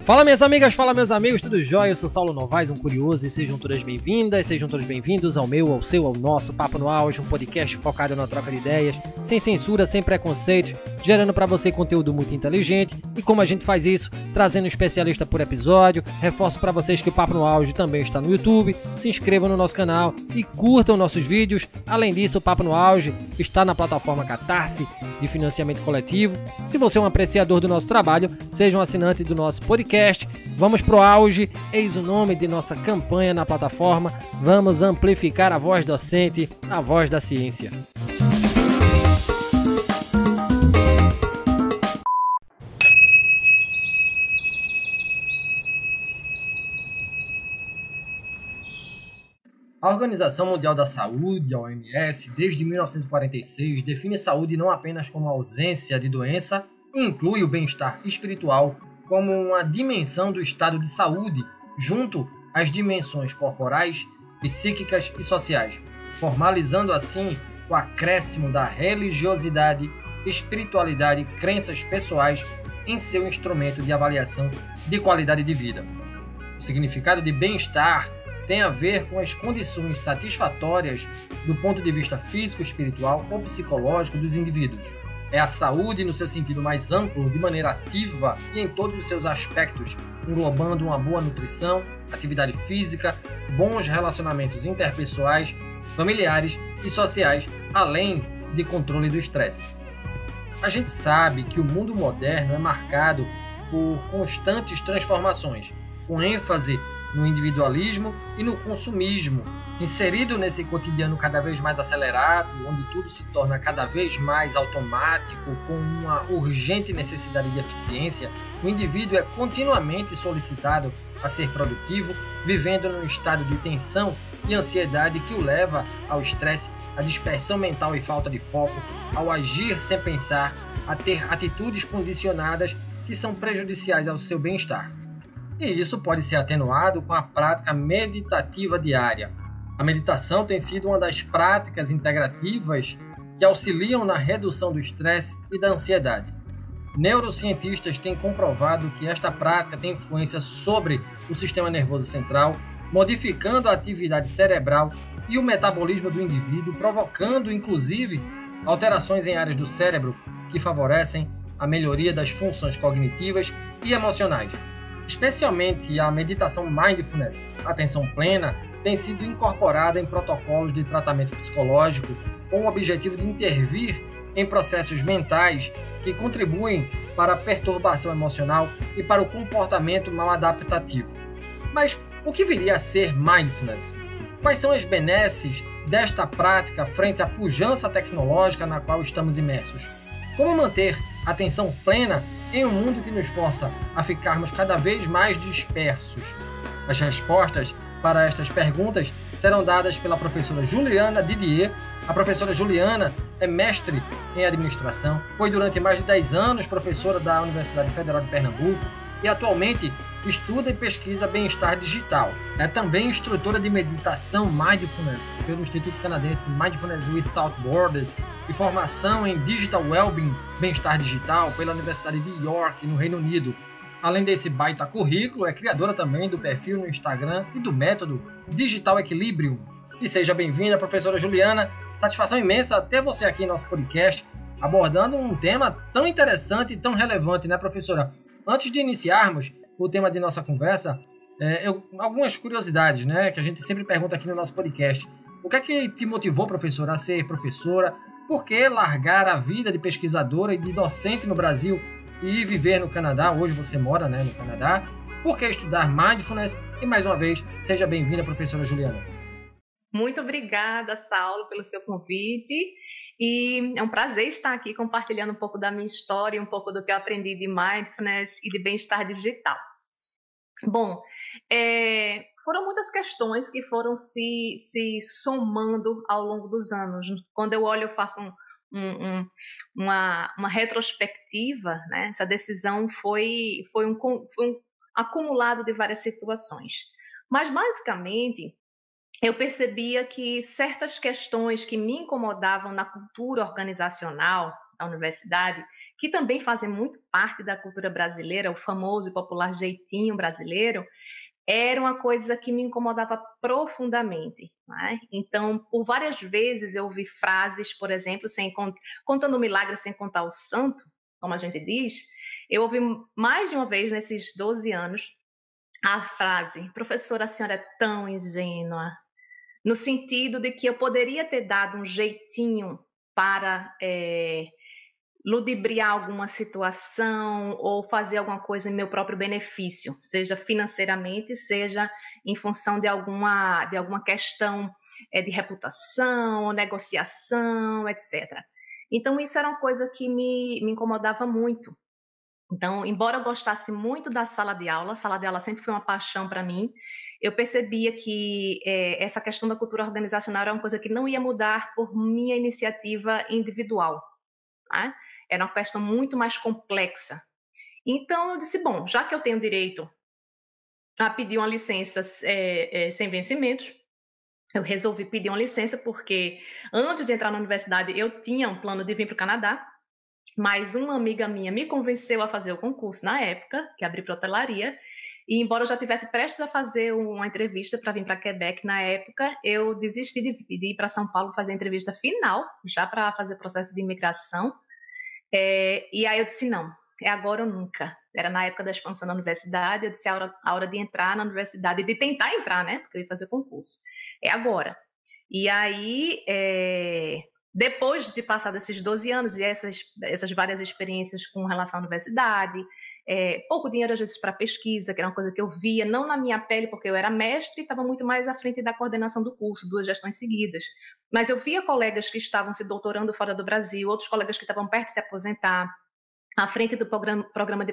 Fala minhas amigas, fala meus amigos, tudo jóia? Eu sou Saulo Novaes, um curioso, e sejam todas bem-vindas, sejam todos bem-vindos ao meu, ao seu, ao nosso Papo no Auge, um podcast focado na troca de ideias, sem censura, sem preconceitos, gerando pra você conteúdo muito inteligente. E como a gente faz isso? Trazendo um especialista por episódio. Reforço pra vocês que o Papo no Auge também está no YouTube, se inscrevam no nosso canal e curtam nossos vídeos. Além disso, o Papo no Auge está na plataforma Catarse de financiamento coletivo. Se você é um apreciador do nosso trabalho, seja um assinante do nosso podcast. Vamos pro auge, eis o nome de nossa campanha na plataforma. Vamos amplificar a voz docente, a voz da ciência. A Organização Mundial da Saúde, a OMS, desde 1946, define saúde não apenas como ausência de doença, e inclui o bem-estar espiritual como uma dimensão do estado de saúde, junto às dimensões corporais, psíquicas e sociais, formalizando assim o acréscimo da religiosidade, espiritualidade e crenças pessoais em seu instrumento de avaliação de qualidade de vida. O significado de bem-estar tem a ver com as condições satisfatórias do ponto de vista físico, espiritual ou psicológico dos indivíduos. É a saúde no seu sentido mais amplo, de maneira ativa e em todos os seus aspectos, englobando uma boa nutrição, atividade física, bons relacionamentos interpessoais, familiares e sociais, além de controle do estresse. A gente sabe que o mundo moderno é marcado por constantes transformações, com ênfase no individualismo e no consumismo, inserido nesse cotidiano cada vez mais acelerado, onde tudo se torna cada vez mais automático, com uma urgente necessidade de eficiência. O indivíduo é continuamente solicitado a ser produtivo, vivendo num estado de tensão e ansiedade que o leva ao estresse, à dispersão mental e falta de foco, ao agir sem pensar, a ter atitudes condicionadas que são prejudiciais ao seu bem-estar. E isso pode ser atenuado com a prática meditativa diária. A meditação tem sido uma das práticas integrativas que auxiliam na redução do estresse e da ansiedade. Neurocientistas têm comprovado que esta prática tem influência sobre o sistema nervoso central, modificando a atividade cerebral e o metabolismo do indivíduo, provocando, inclusive, alterações em áreas do cérebro que favorecem a melhoria das funções cognitivas e emocionais. Especialmente a meditação mindfulness, atenção plena, tem sido incorporada em protocolos de tratamento psicológico com o objetivo de intervir em processos mentais que contribuem para a perturbação emocional e para o comportamento mal adaptativo. Mas o que viria a ser mindfulness? Quais são as benesses desta prática frente à pujança tecnológica na qual estamos imersos? Como manter a atenção plena em um mundo que nos força a ficarmos cada vez mais dispersos? As respostas para estas perguntas serão dadas pela professora Juliana Didier. A professora Juliana é mestre em administração, foi durante mais de 10 anos professora da Universidade Federal de Pernambuco e atualmente estuda e pesquisa bem-estar digital. É também instrutora de meditação Mindfulness pelo Instituto Canadense Mindfulness Without Borders e formação em Digital Wellbeing, bem-estar digital, pela Universidade de York, no Reino Unido. Além desse baita currículo, é criadora também do perfil no Instagram e do método Digital Equilibrium. E seja bem-vinda, professora Juliana. Satisfação imensa ter você aqui em nosso podcast, abordando um tema tão interessante e tão relevante, né, professora? Antes de iniciarmos o tema de nossa conversa, algumas curiosidades, né, que a gente sempre pergunta aqui no nosso podcast. O que é que te motivou, professora, a ser professora? Por que largar a vida de pesquisadora e de docente no Brasil e viver no Canadá? Hoje você mora, né, no Canadá. Por que estudar Mindfulness? E mais uma vez, seja bem-vinda, professora Juliana. Muito obrigada, Saulo, pelo seu convite. E é um prazer estar aqui compartilhando um pouco da minha história, um pouco do que eu aprendi de Mindfulness e de bem-estar digital. Bom, foram muitas questões que foram se somando ao longo dos anos. Quando eu olho, eu faço uma retrospectiva, né? Essa decisão foi um acumulado de várias situações. Mas, basicamente, eu percebia que certas questões que me incomodavam na cultura organizacional da universidade que também fazem muito parte da cultura brasileira, o famoso e popular jeitinho brasileiro, era uma coisa que me incomodava profundamente, né? Então, por várias vezes eu ouvi frases, por exemplo, contando o milagre sem contar o santo, como a gente diz, eu ouvi mais de uma vez nesses 12 anos a frase: professora, a senhora é tão ingênua, no sentido de que eu poderia ter dado um jeitinho para ludibriar alguma situação ou fazer alguma coisa em meu próprio benefício, seja financeiramente, seja em função de alguma questão de reputação, negociação, etc. Então, isso era uma coisa que me incomodava muito. Então, embora eu gostasse muito da sala de aula, a sala de aula sempre foi uma paixão para mim, eu percebia que essa questão da cultura organizacional era uma coisa que não ia mudar por minha iniciativa individual, né? Era uma questão muito mais complexa. Então, eu disse, bom, já que eu tenho direito a pedir uma licença sem vencimentos, eu resolvi pedir uma licença porque antes de entrar na universidade eu tinha um plano de vir para o Canadá, mas uma amiga minha me convenceu a fazer o concurso na época, que abri para hotelaria, e embora eu já tivesse prestes a fazer uma entrevista para vir para Quebec na época, eu desisti de ir para São Paulo fazer a entrevista final, já para fazer o processo de imigração. E aí eu disse, não, é agora ou nunca. Era na época da expansão da universidade, eu disse a hora de entrar na universidade, de tentar entrar, né, porque eu ia fazer o concurso. É agora. E aí, depois de passar desses 12 anos e essas várias experiências com relação à universidade, pouco dinheiro às vezes para pesquisa, que era uma coisa que eu via, não na minha pele, porque eu era mestre e estava muito mais à frente da coordenação do curso, 2 gestões seguidas. Mas eu via colegas que estavam se doutorando fora do Brasil, outros colegas que estavam perto de se aposentar, à frente do programa de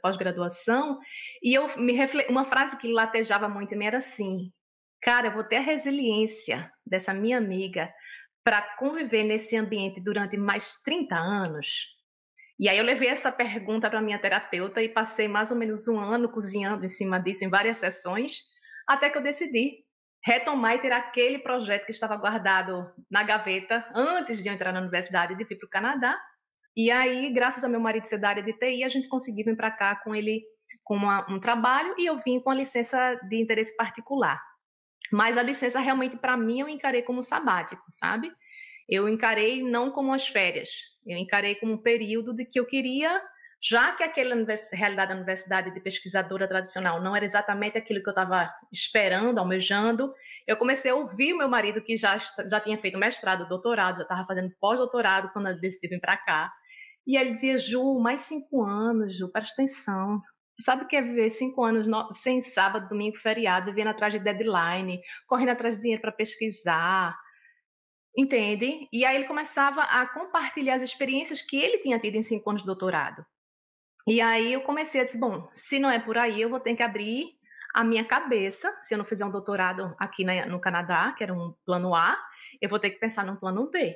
pós-graduação, e uma frase que latejava muito em mim era assim, cara, eu vou ter a resiliência dessa minha amiga para conviver nesse ambiente durante mais 30 anos? E aí eu levei essa pergunta para minha terapeuta e passei mais ou menos 1 ano cozinhando em cima disso, em várias sessões, até que eu decidi retomar e ter aquele projeto que estava guardado na gaveta antes de eu entrar na universidade e de vir para o Canadá. E aí, graças ao meu marido ser da área de TI, a gente conseguiu vir para cá com ele com um trabalho e eu vim com a licença de interesse particular. Mas a licença realmente para mim eu encarei como sabático, sabe? Eu encarei não como as férias, eu encarei como um período de que eu queria, já que aquela realidade da universidade de pesquisadora tradicional não era exatamente aquilo que eu estava esperando, almejando, eu comecei a ouvir o meu marido que já tinha feito mestrado, doutorado, já estava fazendo pós-doutorado quando ele decidiu vir para cá. E ele dizia, Ju, mais 5 anos, Ju, presta atenção. Você sabe o que é viver 5 anos sem sábado, domingo, feriado, vivendo atrás de deadline, correndo atrás de dinheiro para pesquisar, entende? E aí ele começava a compartilhar as experiências que ele tinha tido em 5 anos de doutorado. E aí eu comecei a dizer, bom, se não é por aí, eu vou ter que abrir a minha cabeça, se eu não fizer um doutorado aqui no Canadá, que era um plano A, eu vou ter que pensar num plano B.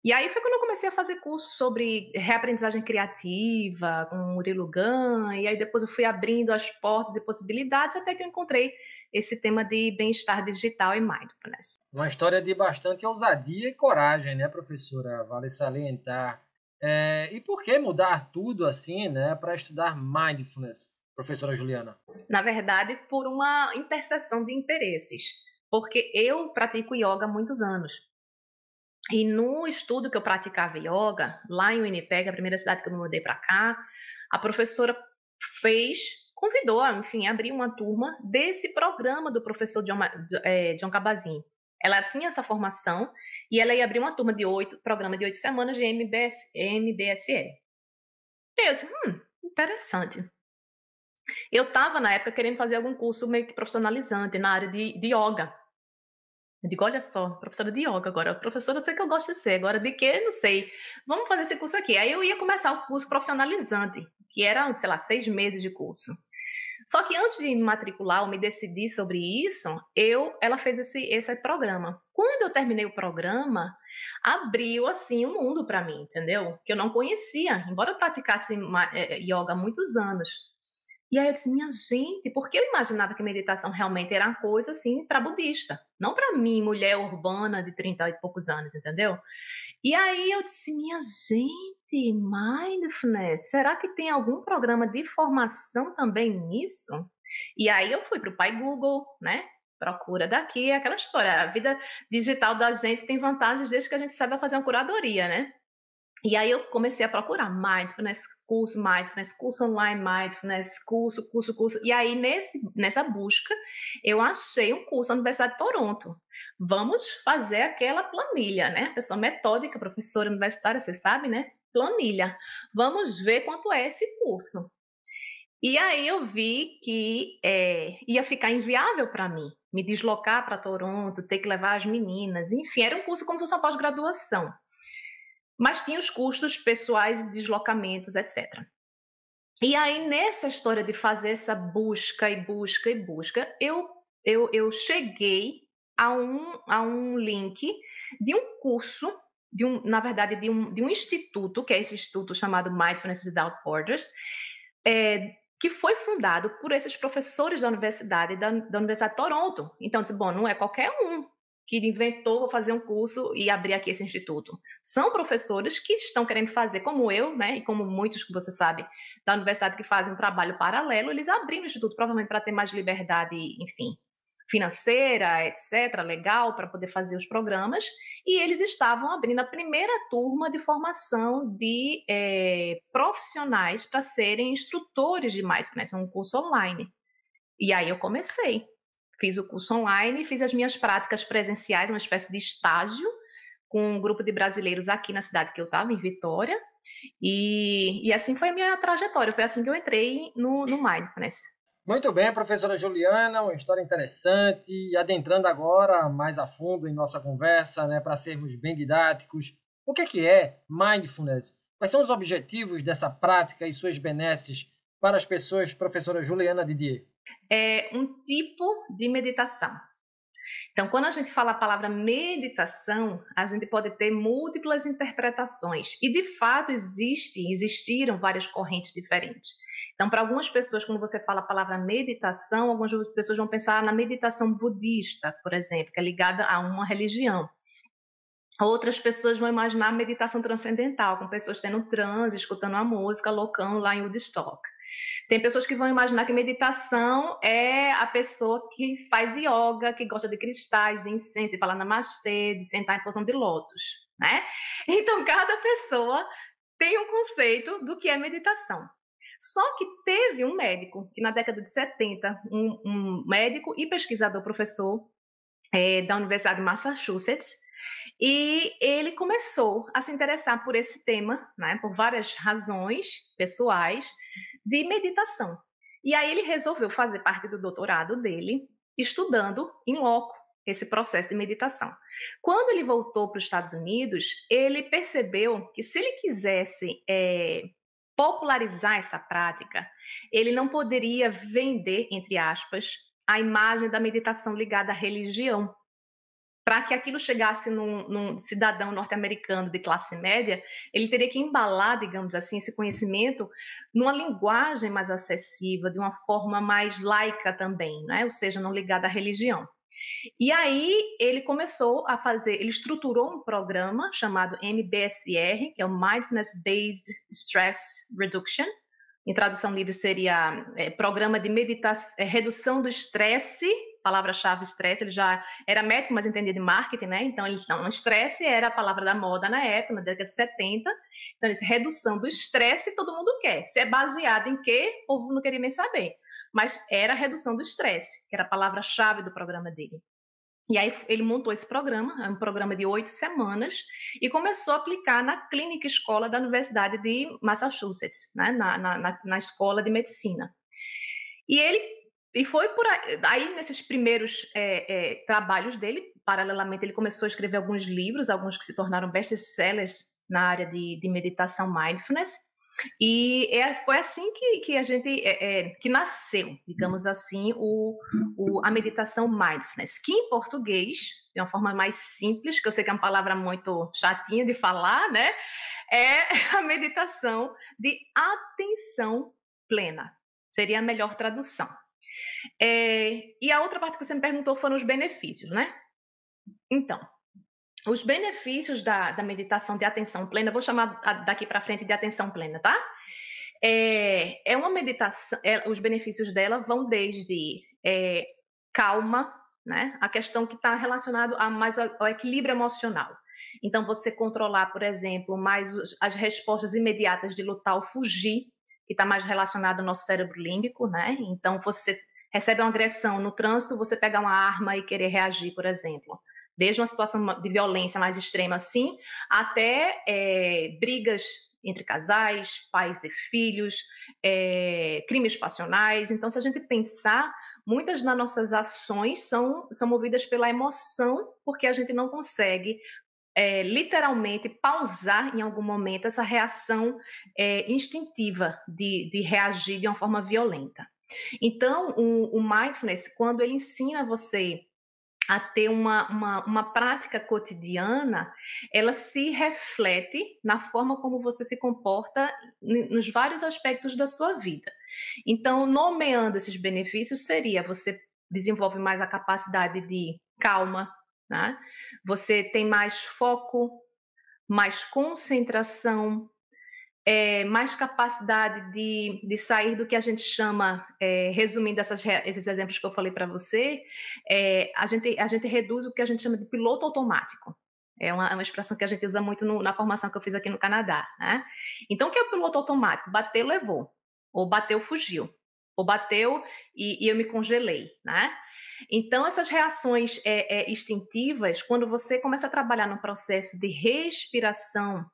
E aí foi quando eu comecei a fazer curso sobre reaprendizagem criativa, com o Murilo Gun, e aí depois eu fui abrindo as portas e possibilidades até que eu encontrei esse tema de bem-estar digital e mindfulness. Uma história de bastante ousadia e coragem, né, professora? Vale salientar. E por que mudar tudo assim, né, para estudar mindfulness, professora Juliana? Na verdade, por uma interseção de interesses, porque eu pratico yoga há muitos anos. E no estudo que eu praticava yoga, lá em Winnipeg, a primeira cidade que eu me mudei para cá, a professora convidou, enfim, a abrir uma turma desse programa do professor John Kabat-Zinn. Ela tinha essa formação e ela ia abrir uma turma programa de 8 semanas de MBSE. E eu disse, interessante. Eu estava, na época, querendo fazer algum curso meio que profissionalizante na área de yoga. Eu digo, olha só, professora de yoga agora. Professora, eu sei que eu gosto de ser, agora de quê? Não sei. Vamos fazer esse curso aqui. Aí eu ia começar o curso profissionalizante, que era, sei lá, 6 meses de curso. Só que antes de me matricular ou me decidir sobre isso, ela fez esse programa. Quando eu terminei o programa, abriu, assim, um mundo para mim, entendeu? Que eu não conhecia, embora eu praticasse yoga há muitos anos. E aí eu disse, minha gente, porque eu imaginava que meditação realmente era uma coisa assim para budista, não para mim, mulher urbana de 30 e poucos anos, entendeu? E aí eu disse, minha mindfulness, será que tem algum programa de formação também nisso? E aí eu fui para o pai Google, né? Procura daqui, aquela história. A vida digital da gente tem vantagens desde que a gente saiba fazer uma curadoria, né? E aí eu comecei a procurar mindfulness, curso online mindfulness, curso. E aí nessa busca eu achei um curso na Universidade de Toronto. Vamos fazer aquela planilha, né? Pessoa metódica, professora universitária, você sabe, né? Planilha. Vamos ver quanto é esse curso. E aí eu vi que ia ficar inviável para mim, me deslocar para Toronto, ter que levar as meninas, enfim, era um curso como se fosse uma pós-graduação. Mas tinha os custos pessoais e deslocamentos, etc. E aí, nessa história de fazer essa busca, eu cheguei a um link de um curso, na verdade, de um instituto, que é esse instituto chamado Mindfulness Without Borders, que foi fundado por esses professores da Universidade de Toronto. Então, eu disse, bom, não é qualquer um que inventou, vou fazer um curso e abrir aqui esse instituto. São professores que estão querendo fazer, como eu, né, e como muitos que você sabe, da universidade que fazem um trabalho paralelo, eles abriram o instituto provavelmente para ter mais liberdade, enfim, financeira, etc., legal, para poder fazer os programas, e eles estavam abrindo a primeira turma de formação de profissionais para serem instrutores de mindfulness, um curso online. E aí eu comecei. Fiz o curso online, fiz as minhas práticas presenciais, uma espécie de estágio, com um grupo de brasileiros aqui na cidade que eu estava, em Vitória, e assim foi a minha trajetória, foi assim que eu entrei no Mindfulness. Muito bem, professora Juliana, uma história interessante, e adentrando agora mais a fundo em nossa conversa, né, para sermos bem didáticos, o que é Mindfulness? Quais são os objetivos dessa prática e suas benesses para as pessoas, professora Juliana Didier? É um tipo de meditação. Então, quando a gente fala a palavra meditação, a gente pode ter múltiplas interpretações. E, de fato, existiram várias correntes diferentes. Então, para algumas pessoas, quando você fala a palavra meditação, algumas pessoas vão pensar na meditação budista, por exemplo, que é ligada a uma religião. Outras pessoas vão imaginar a meditação transcendental, com pessoas tendo transe, escutando uma música, loucão lá em Woodstock. Tem pessoas que vão imaginar que meditação é a pessoa que faz yoga, que gosta de cristais, de incenso, de falar namastê, de sentar em posição de lótus, né? Então, cada pessoa tem um conceito do que é meditação. Só que teve um médico, que na década de 70, um médico e pesquisador, professor da Universidade de Massachusetts, e ele começou a se interessar por esse tema, né, por várias razões pessoais, de meditação. E aí ele resolveu fazer parte do doutorado dele, estudando em loco esse processo de meditação. Quando ele voltou para os Estados Unidos, ele percebeu que se ele quisesse popularizar essa prática, ele não poderia vender, entre aspas, a imagem da meditação ligada à religião. Para que aquilo chegasse num cidadão norte-americano de classe média, ele teria que embalar, digamos assim, esse conhecimento numa linguagem mais acessível, de uma forma mais laica também, né? Ou seja, não ligada à religião. E aí ele começou a fazer, ele estruturou um programa chamado MBSR, que é o Mindfulness Based Stress Reduction. Em tradução livre seria Programa de Redução do Estresse. Palavra-chave estresse, ele já era médico, mas entendia de marketing, né? Então, estresse era a palavra da moda na época, na década de 70. Então, redução do estresse, todo mundo quer. Se é baseado em quê? O povo não queria nem saber. Mas era a redução do estresse, que era a palavra-chave do programa dele. E aí ele montou esse programa, um programa de 8 semanas, e começou a aplicar na clínica escola da Universidade de Massachusetts, né? na escola de medicina. E foi por aí nesses primeiros trabalhos dele, paralelamente ele começou a escrever alguns livros, alguns que se tornaram best-sellers na área de meditação mindfulness, e foi assim que a gente que nasceu, digamos assim, a meditação mindfulness, que em português, de uma forma mais simples, que eu sei que é uma palavra muito chatinha de falar, né? É a meditação de atenção plena. Seria a melhor tradução. E a outra parte que você me perguntou foram os benefícios, né? Então, os benefícios da meditação de atenção plena, vou chamar daqui para frente de atenção plena, tá? É uma meditação, os benefícios dela vão desde calma, né? A questão que está relacionado a mais ao equilíbrio emocional. Então, você controlar, por exemplo, mais as respostas imediatas de lutar ou fugir, que está mais relacionado ao nosso cérebro límbico, né? Então, você recebe uma agressão no trânsito, você pegar uma arma e querer reagir, por exemplo. Desde uma situação de violência mais extrema assim, até brigas entre casais, pais e filhos, crimes passionais. Então, se a gente pensar, muitas das nossas ações são movidas pela emoção, porque a gente não consegue literalmente pausar em algum momento essa reação instintiva de reagir de uma forma violenta. Então, o mindfulness, quando ele ensina você a ter uma prática cotidiana, ela se reflete na forma como você se comporta nos vários aspectos da sua vida. Então, nomeando esses benefícios, seria você desenvolve mais a capacidade de calma, né? Você tem mais foco, mais concentração, mais capacidade de sair do que a gente chama, resumindo esses exemplos que eu falei para você, a gente reduz o que a gente chama de piloto automático. É uma expressão que a gente usa muito na formação que eu fiz aqui no Canadá, né? Então, o que é o piloto automático? Bateu, levou. Ou bateu, fugiu. Ou bateu e eu me congelei, né? Então, essas reações instintivas, quando você começa a trabalhar no processo de respiração,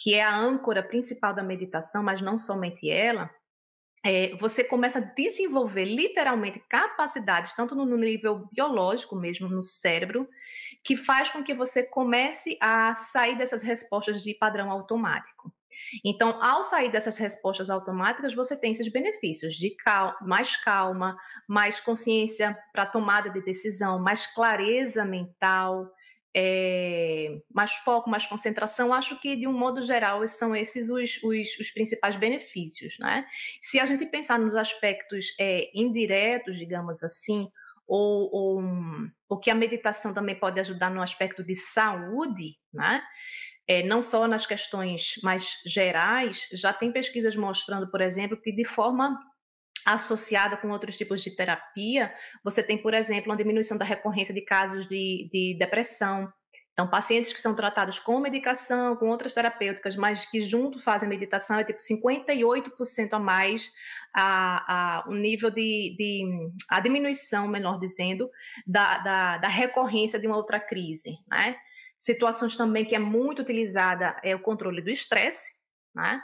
que é a âncora principal da meditação, mas não somente ela, você começa a desenvolver literalmente capacidades, tanto no nível biológico mesmo, no cérebro, que faz com que você comece a sair dessas respostas de padrão automático. Então, ao sair dessas respostas automáticas, você tem esses benefícios de mais calma, mais consciência para tomada de decisão, mais clareza mental, mais foco, mais concentração. Acho que, de um modo geral, são esses os principais benefícios, né? Se a gente pensar nos aspectos indiretos, digamos assim, ou que a meditação também pode ajudar no aspecto de saúde, né? Não só nas questões mais gerais, já tem pesquisas mostrando, por exemplo, que de forma associada com outros tipos de terapia, você tem, por exemplo, uma diminuição da recorrência de casos de depressão. Então, pacientes que são tratados com medicação, com outras terapêuticas, mas que junto fazem meditação, é tipo 58% a mais o nível a diminuição, melhor dizendo, da recorrência de uma outra crise, né? Situações também que é muito utilizada é o controle do estresse, né?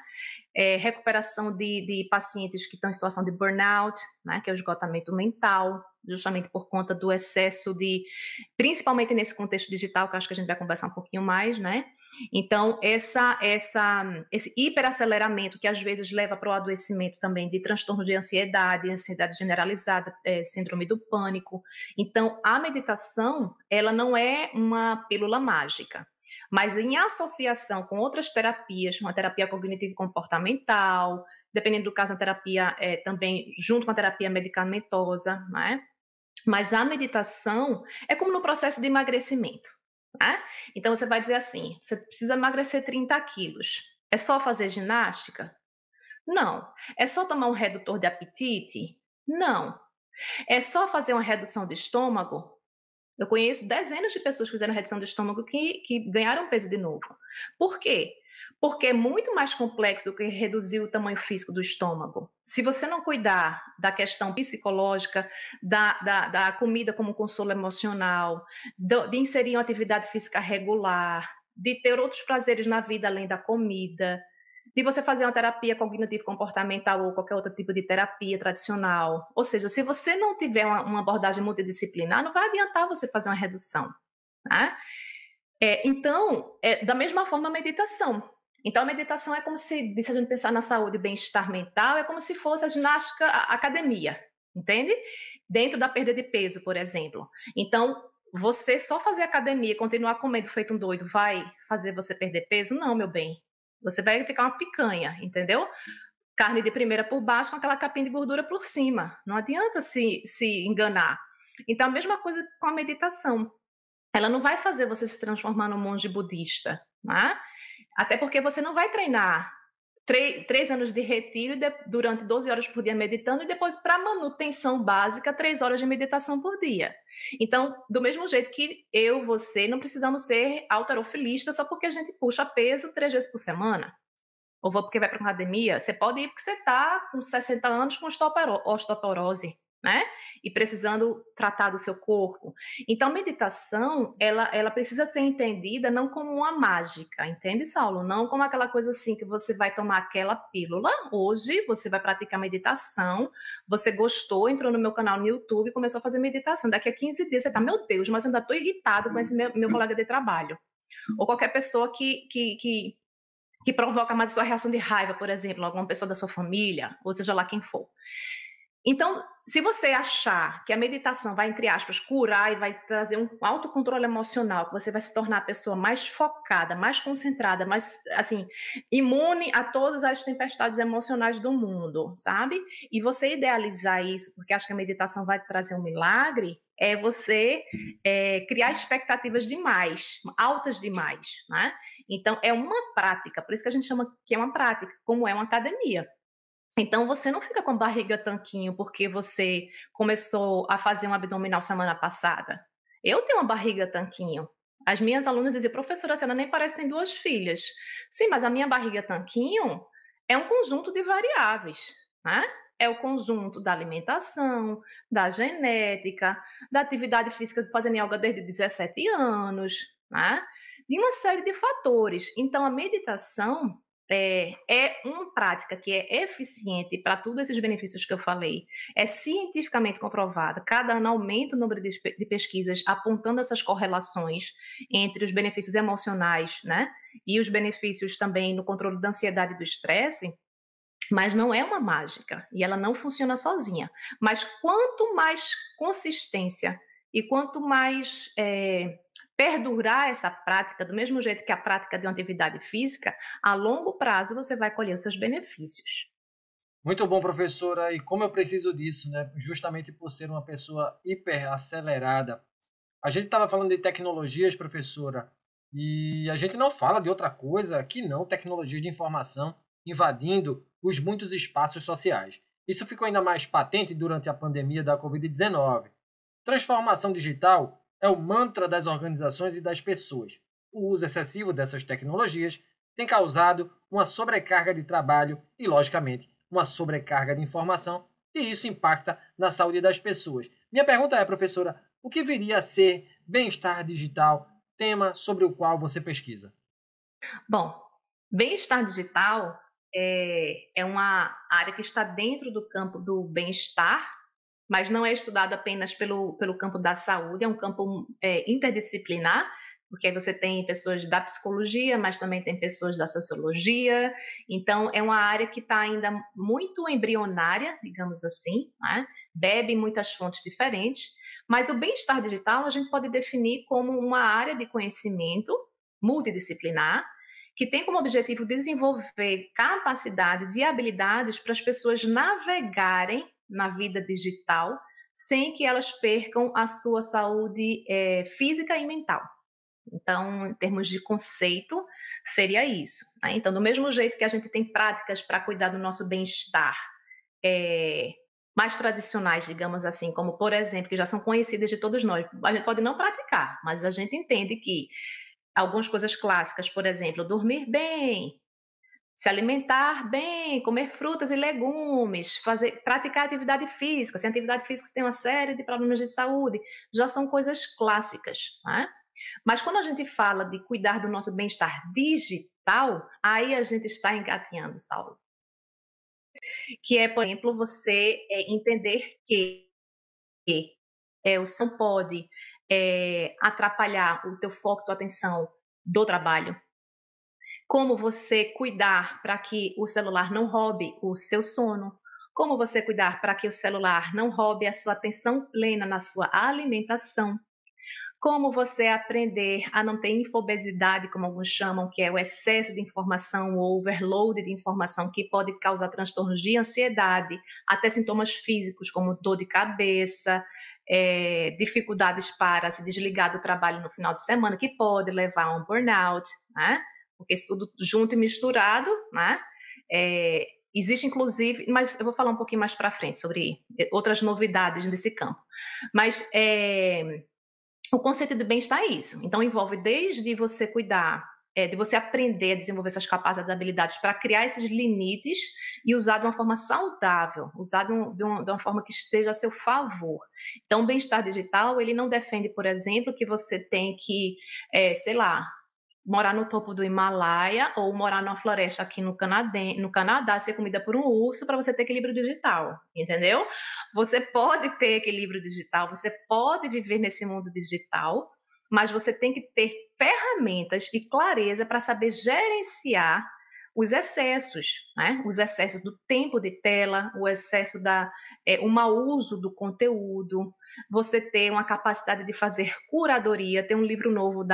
Recuperação de pacientes que estão em situação de burnout, né, que é o esgotamento mental, justamente por conta do excesso principalmente nesse contexto digital, que eu acho que a gente vai conversar um pouquinho mais, né? Então, esse hiperaceleramento que às vezes leva para o adoecimento também de transtorno de ansiedade generalizada, síndrome do pânico. Então, a meditação, ela não é uma pílula mágica, mas em associação com outras terapias, uma terapia cognitivo-comportamental, dependendo do caso, a terapia também junto com a terapia medicamentosa, né? Mas a meditação é como no processo de emagrecimento, né? Então você vai dizer assim, você precisa emagrecer 30 quilos. É só fazer ginástica? Não. É só tomar um redutor de apetite? Não. É só fazer uma redução de estômago? Eu conheço dezenas de pessoas que fizeram redução do estômago que ganharam peso de novo. Por quê? Porque é muito mais complexo do que reduzir o tamanho físico do estômago. Se você não cuidar da questão psicológica, da comida como consolo emocional, de inserir uma atividade física regular, de ter outros prazeres na vida além da comida, de você fazer uma terapia cognitivo-comportamental ou qualquer outro tipo de terapia tradicional. Ou seja, se você não tiver uma abordagem multidisciplinar, não vai adiantar você fazer uma redução, né? Então, da mesma forma, a meditação. Então, a meditação é como se a gente pensar na saúde e bem-estar mental, é como se fosse a ginástica, a academia, entende? Dentro da perda de peso, por exemplo. Então, você só fazer academia e continuar comendo feito um doido vai fazer você perder peso? Não, meu bem. Você vai ficar uma picanha, entendeu? Carne de primeira por baixo com aquela capinha de gordura por cima. Não adianta se enganar. Então, a mesma coisa com a meditação. ela não vai fazer você se transformar num monge budista, né? Até porque você não vai treinar 3 anos de retiro durante 12 horas por dia meditando e depois, para manutenção básica, 3 horas de meditação por dia. Então, do mesmo jeito que você, não precisamos ser halterofilistas só porque a gente puxa peso 3 vezes por semana. Ou porque vai para uma academia. Você pode ir porque você está com 60 anos com osteoporose, né? E precisando tratar do seu corpo. Então, meditação, ela precisa ser entendida não como uma mágica, entende, Saulo? Não como aquela coisa assim que você vai tomar aquela pílula. Hoje, você vai praticar meditação, você gostou, entrou no meu canal no YouTube e começou a fazer meditação. Daqui a 15 dias, você está, meu Deus, mas eu ainda estou irritado com esse meu colega de trabalho. Ou qualquer pessoa que provoca mais a sua reação de raiva, por exemplo, alguma pessoa da sua família, ou seja lá quem for. Então, se você achar que a meditação vai, entre aspas, curar e vai trazer um autocontrole emocional, que você vai se tornar a pessoa mais focada, mais concentrada, mais, assim, imune a todas as tempestades emocionais do mundo, sabe? E você idealizar isso, porque acha que a meditação vai trazer um milagre, é você criar expectativas demais, altas demais, né? Então, é uma prática, por isso que a gente chama que é uma prática, como é uma academia. Então, você não fica com a barriga tanquinho porque você começou a fazer um abdominal semana passada. Eu tenho uma barriga tanquinho. As minhas alunas diziam, professora, a senhora nem parece que tem 2 filhas. Sim, mas a minha barriga tanquinho é um conjunto de variáveis, né? É o conjunto da alimentação, da genética, da atividade física de fazendo yoga desde 17 anos, né? De uma série de fatores. Então, a meditação é uma prática que é eficiente para todos esses benefícios que eu falei, é cientificamente comprovada. Cada ano aumenta o número de pesquisas apontando essas correlações entre os benefícios emocionais, né, e os benefícios também no controle da ansiedade e do estresse, mas não é uma mágica e ela não funciona sozinha. Mas quanto mais consistência e quanto mais perdurar essa prática, do mesmo jeito que a prática de uma atividade física, a longo prazo você vai colher os seus benefícios. Muito bom, professora, e como eu preciso disso, né? Justamente por ser uma pessoa hiper acelerada. A gente estava falando de tecnologias, professora, e a gente não fala de outra coisa que não tecnologias de informação invadindo os muitos espaços sociais. Isso ficou ainda mais patente durante a pandemia da Covid-19. Transformação digital é o mantra das organizações e das pessoas. O uso excessivo dessas tecnologias tem causado uma sobrecarga de trabalho e, logicamente, uma sobrecarga de informação, e isso impacta na saúde das pessoas. Minha pergunta é, professora, o que viria a ser bem-estar digital, tema sobre o qual você pesquisa? Bom, bem-estar digital é uma área que está dentro do campo do bem-estar, mas não é estudado apenas pelo campo da saúde, é um campo interdisciplinar, porque aí você tem pessoas da psicologia, mas também tem pessoas da sociologia, então é uma área que está ainda muito embrionária, digamos assim, né? Bebe muitas fontes diferentes, mas o bem-estar digital a gente pode definir como uma área de conhecimento multidisciplinar, que tem como objetivo desenvolver capacidades e habilidades para as pessoas navegarem na vida digital sem que elas percam a sua saúde física e mental. Então, em termos de conceito, seria isso, né? Então, do mesmo jeito que a gente tem práticas para cuidar do nosso bem-estar mais tradicionais, digamos assim, como, por exemplo, que já são conhecidas de todos nós, a gente pode não praticar, mas a gente entende que algumas coisas clássicas, por exemplo, dormir bem, se alimentar bem, comer frutas e legumes, praticar atividade física. Sem atividade física, você tem uma série de problemas de saúde. Já são coisas clássicas, né? Mas quando a gente fala de cuidar do nosso bem-estar digital, aí a gente está engatinhando, Saulo. Que é, por exemplo, você entender que o som pode atrapalhar o teu foco, tua atenção do trabalho. Como você cuidar para que o celular não roube o seu sono. Como você cuidar para que o celular não roube a sua atenção plena na sua alimentação. Como você aprender a não ter infobesidade, como alguns chamam, que é o excesso de informação, o overload de informação, que pode causar transtornos de ansiedade, até sintomas físicos, como dor de cabeça, dificuldades para se desligar do trabalho no final de semana, que pode levar a um burnout, né? Porque isso tudo junto e misturado, né? Existe, inclusive, mas eu vou falar um pouquinho mais para frente sobre outras novidades nesse campo. Mas o conceito de bem-estar é isso. Então, envolve desde você cuidar, de você aprender a desenvolver essas capacidades e habilidades para criar esses limites e usar de uma forma saudável, usar de uma forma que esteja a seu favor. Então, o bem-estar digital, ele não defende, por exemplo, que você tem que, sei lá, morar no topo do Himalaia ou morar numa floresta aqui no Canadá, ser comida por um urso para você ter equilíbrio digital, entendeu? Você pode ter equilíbrio digital, você pode viver nesse mundo digital, mas você tem que ter ferramentas e clareza para saber gerenciar os excessos, né? Os excessos do tempo de tela, o excesso o mau uso do conteúdo, você ter uma capacidade de fazer curadoria. Tem um livro novo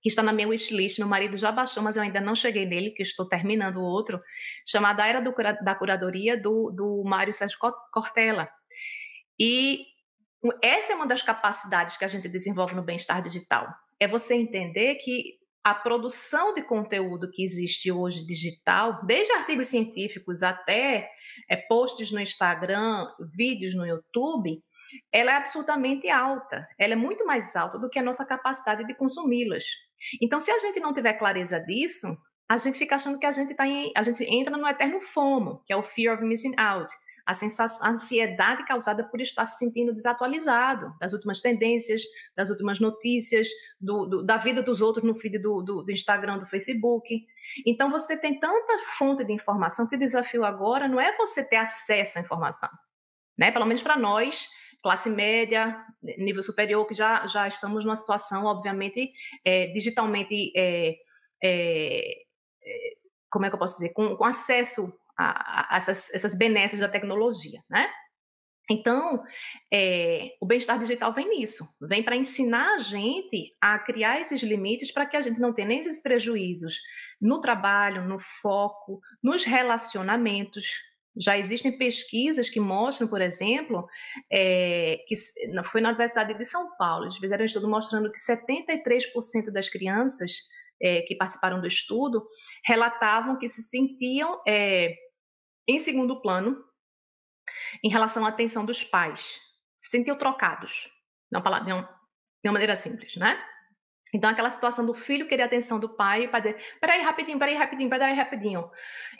que está na minha wishlist, meu marido já baixou, mas eu ainda não cheguei nele, que estou terminando o outro, chamado A Era da Curadoria, do Mário Sérgio Cortella. E essa é uma das capacidades que a gente desenvolve no bem-estar digital. É você entender que a produção de conteúdo que existe hoje digital, desde artigos científicos até posts no Instagram, vídeos no YouTube, ela é absolutamente alta. Ela é muito mais alta do que a nossa capacidade de consumi-las. Então, se a gente não tiver clareza disso, a gente fica achando que a gente entra no eterno FOMO, que é o Fear of Missing Out, a ansiedade causada por estar se sentindo desatualizado das últimas tendências, das últimas notícias, da vida dos outros no feed do Instagram, do Facebook. Então, você tem tanta fonte de informação que o desafio agora não é você ter acesso à informação, né? Pelo menos para nós, classe média, nível superior, que já estamos numa situação, obviamente, digitalmente, como é que eu posso dizer, com acesso a essas benesses da tecnologia, né? Então, o bem-estar digital vem nisso, vem para ensinar a gente a criar esses limites para que a gente não tenha nem esses prejuízos no trabalho, no foco, nos relacionamentos. Já existem pesquisas que mostram, por exemplo, que foi na Universidade de São Paulo, eles fizeram um estudo mostrando que 73% das crianças que participaram do estudo relatavam que se sentiam em segundo plano em relação à atenção dos pais. Se sentiam trocados, de uma maneira simples, né? Então, aquela situação do filho querer a atenção do pai para dizer, peraí rapidinho.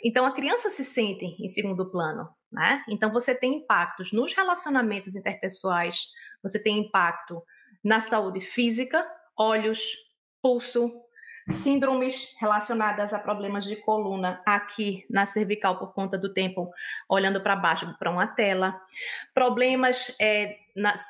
Então, a criança se sente em segundo plano, né? Então, você tem impactos nos relacionamentos interpessoais, você tem impacto na saúde física, olhos, pulso, síndromes relacionadas a problemas de coluna aqui na cervical por conta do tempo olhando para baixo para uma tela, problemas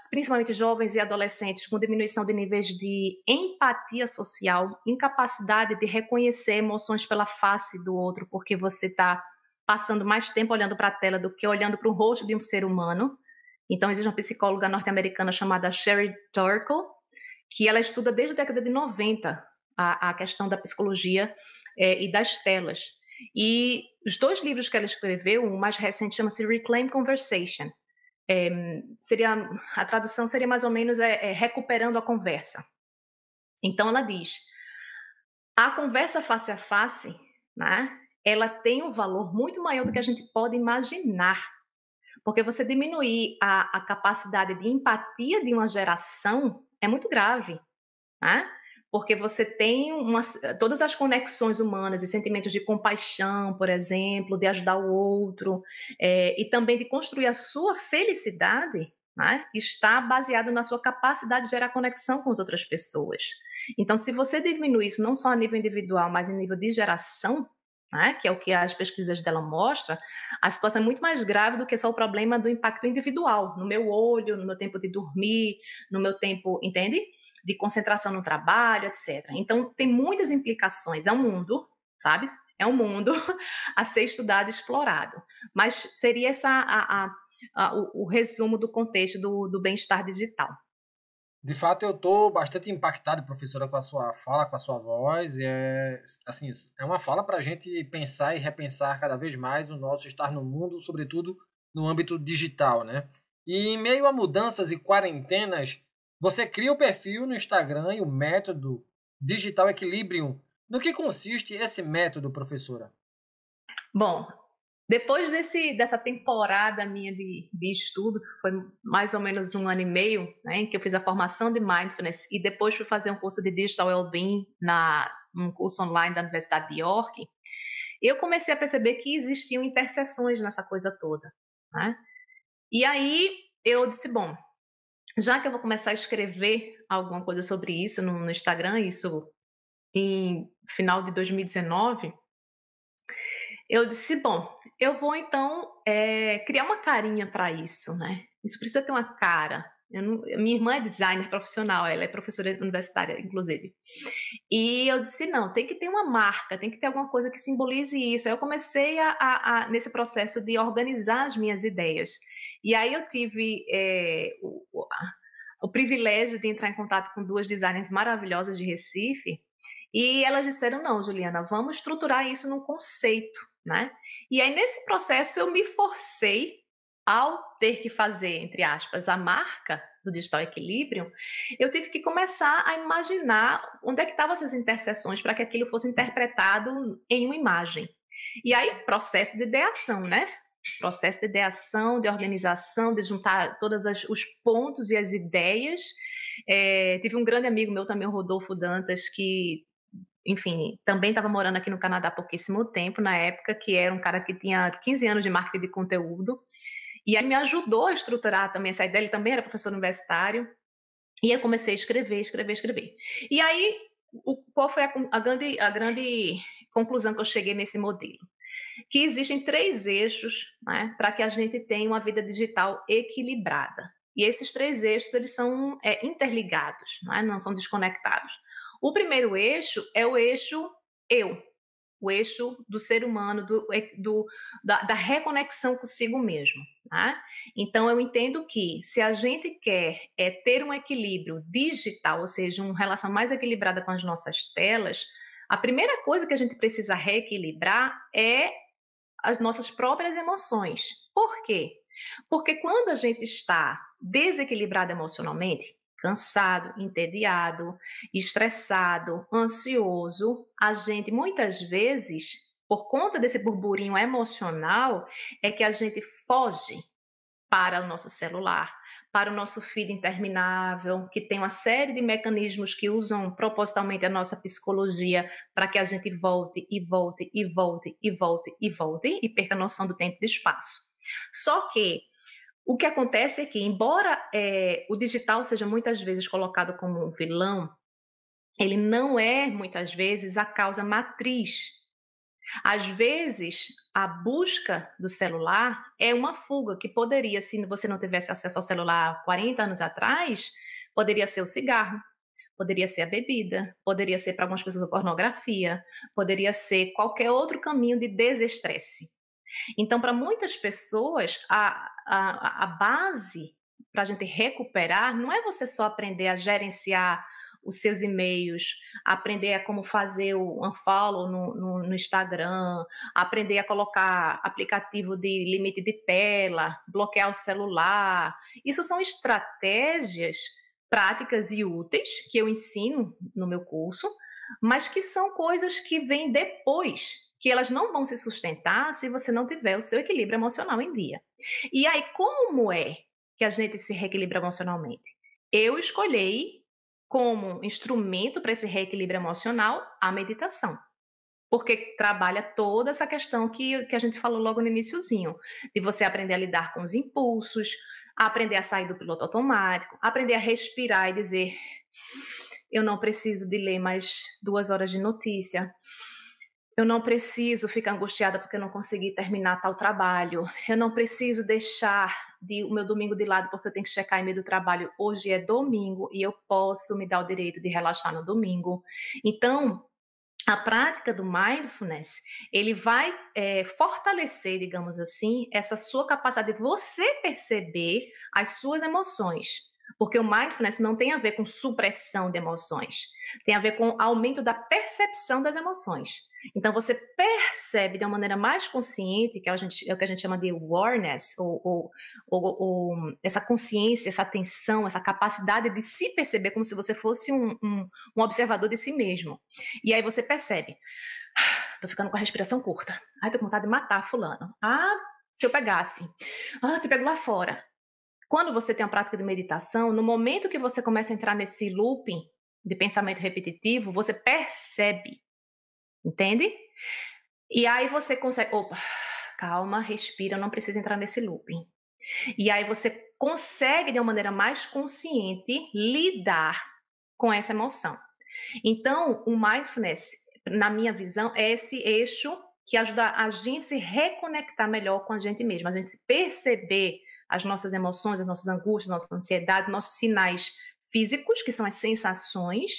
principalmente jovens e adolescentes com diminuição de níveis de empatia social, incapacidade de reconhecer emoções pela face do outro, porque você está passando mais tempo olhando para a tela do que olhando para o rosto de um ser humano. Então, existe uma psicóloga norte-americana chamada Sherry Turkle, que ela estuda desde a década de 90 a questão da psicologia e das telas. E os 2 livros que ela escreveu, o mais recente chama-se Reclaim Conversation. A tradução seria mais ou menos recuperando a conversa. Então ela diz, a conversa face a face, né, ela tem um valor muito maior do que a gente pode imaginar, porque você diminuir a capacidade de empatia de uma geração é muito grave, né? Porque você tem todas as conexões humanas e sentimentos de compaixão, por exemplo, de ajudar o outro, e também de construir a sua felicidade, né, está baseado na sua capacidade de gerar conexão com as outras pessoas. Então, se você diminuir isso não só a nível individual, mas em nível de geração, né, que é o que as pesquisas dela mostram, a situação é muito mais grave do que só o problema do impacto individual, no meu olho, no meu tempo de dormir, no meu tempo, entende? De concentração no trabalho, etc. Então, tem muitas implicações. É um mundo, sabe? É um mundo a ser estudado e explorado. Mas seria o resumo do contexto do bem-estar digital. De fato, eu estou bastante impactado, professora, com a sua fala, com a sua voz. Assim, é uma fala para a gente pensar e repensar cada vez mais o nosso estar no mundo, sobretudo no âmbito digital, né? E em meio a mudanças e quarentenas, você cria o perfil no Instagram e o método Digital Equilibrium. No que consiste esse método, professora? Bom, depois dessa temporada minha de estudo, que foi mais ou menos 1 ano e meio, né, em que eu fiz a formação de Mindfulness e depois fui fazer um curso de Digital Wellbeing num curso online da Universidade de York, eu comecei a perceber que existiam interseções nessa coisa toda, né? E aí eu disse, bom, já que eu vou começar a escrever alguma coisa sobre isso no Instagram, isso em final de 2019, eu disse, bom, eu vou então criar uma carinha para isso, né? Isso precisa ter uma cara. Minha irmã é designer profissional, ela é professora universitária, inclusive. E eu disse, não, tem que ter uma marca, tem que ter alguma coisa que simbolize isso. Aí eu comecei nesse processo de organizar as minhas ideias. E aí eu tive o privilégio de entrar em contato com 2 designers maravilhosas de Recife, e elas disseram, não, Juliana, vamos estruturar isso num conceito, né? E aí, nesse processo, eu me forcei, ao ter que fazer, entre aspas, a marca do Digital Equilibrium, eu tive que começar a imaginar onde é que estavam essas interseções para que aquilo fosse interpretado em uma imagem. E aí, processo de ideação, né? Processo de ideação, de organização, de juntar todos os pontos e as ideias. Tive um grande amigo meu também, o Rodolfo Dantas, que, enfim, também estava morando aqui no Canadá há pouquíssimo tempo, na época, que era um cara que tinha 15 anos de marketing de conteúdo, e aí me ajudou a estruturar também essa ideia. Ele também era professor universitário, e eu comecei a escrever. E aí, qual foi a grande conclusão que eu cheguei nesse modelo? Que existem 3 eixos, né, para que a gente tenha uma vida digital equilibrada. E esses 3 eixos, eles são interligados, não são desconectados. O primeiro eixo é o eixo eu, o eixo do ser humano, da reconexão consigo mesmo. Tá? Então, eu entendo que se a gente quer ter um equilíbrio digital, ou seja, uma relação mais equilibrada com as nossas telas, a primeira coisa que a gente precisa reequilibrar é as nossas próprias emoções. Por quê? Porque quando a gente está desequilibrado emocionalmente, cansado, entediado, estressado, ansioso, a gente muitas vezes, por conta desse burburinho emocional, é que a gente foge para o nosso celular, para o nosso feed interminável, que tem uma série de mecanismos que usam propositalmente a nossa psicologia para que a gente volte e perca a noção do tempo e do espaço. Só que o que acontece é que, embora o digital seja muitas vezes colocado como um vilão, ele não é, muitas vezes, a causa matriz. Às vezes, a busca do celular é uma fuga que poderia, se você não tivesse acesso ao celular 40 anos atrás, poderia ser o cigarro, poderia ser a bebida, poderia ser para algumas pessoas a pornografia, poderia ser qualquer outro caminho de desestresse. Então, para muitas pessoas, a base para a gente recuperar não é você só aprender a gerenciar os seus e-mails, aprender a como fazer o unfollow no Instagram, aprender a colocar aplicativo de limite de tela, bloquear o celular. Isso são estratégias práticas e úteis que eu ensino no meu curso, mas que são coisas que vêm depois, que elas não vão se sustentar se você não tiver o seu equilíbrio emocional em dia. E aí, como é que a gente se reequilibra emocionalmente? Eu escolhi como instrumento para esse reequilíbrio emocional a meditação, porque trabalha toda essa questão que a gente falou logo no iniciozinho, de você aprender a lidar com os impulsos, aprender a sair do piloto automático, aprender a respirar e dizer: eu não preciso de ler mais 2 horas de notícia, eu não preciso ficar angustiada porque eu não consegui terminar tal trabalho, eu não preciso deixar o meu domingo de lado porque eu tenho que checar e-mail do trabalho. Hoje é domingo e eu posso me dar o direito de relaxar no domingo. Então, a prática do mindfulness, ele vai fortalecer, digamos assim, essa sua capacidade de você perceber as suas emoções. Porque o mindfulness não tem a ver com supressão de emoções, tem a ver com aumento da percepção das emoções. Então, você percebe de uma maneira mais consciente, que é o que a gente chama de awareness, ou essa consciência, essa atenção, essa capacidade de se perceber como se você fosse um observador de si mesmo. E aí você percebe, tô ficando com a respiração curta, tô com vontade de matar fulano. Se eu pegasse, te pego lá fora. Quando você tem a prática de meditação, no momento que você começa a entrar nesse looping de pensamento repetitivo, você percebe, entende? E aí você consegue, calma, respira, não precisa entrar nesse looping. E aí você consegue, de uma maneira mais consciente, lidar com essa emoção. Então, o mindfulness, na minha visão, é esse eixo que ajuda a gente se reconectar melhor com a gente mesmo, a gente perceber as nossas emoções, as nossas angústias, nossa ansiedade, nossos sinais físicos, que são as sensações,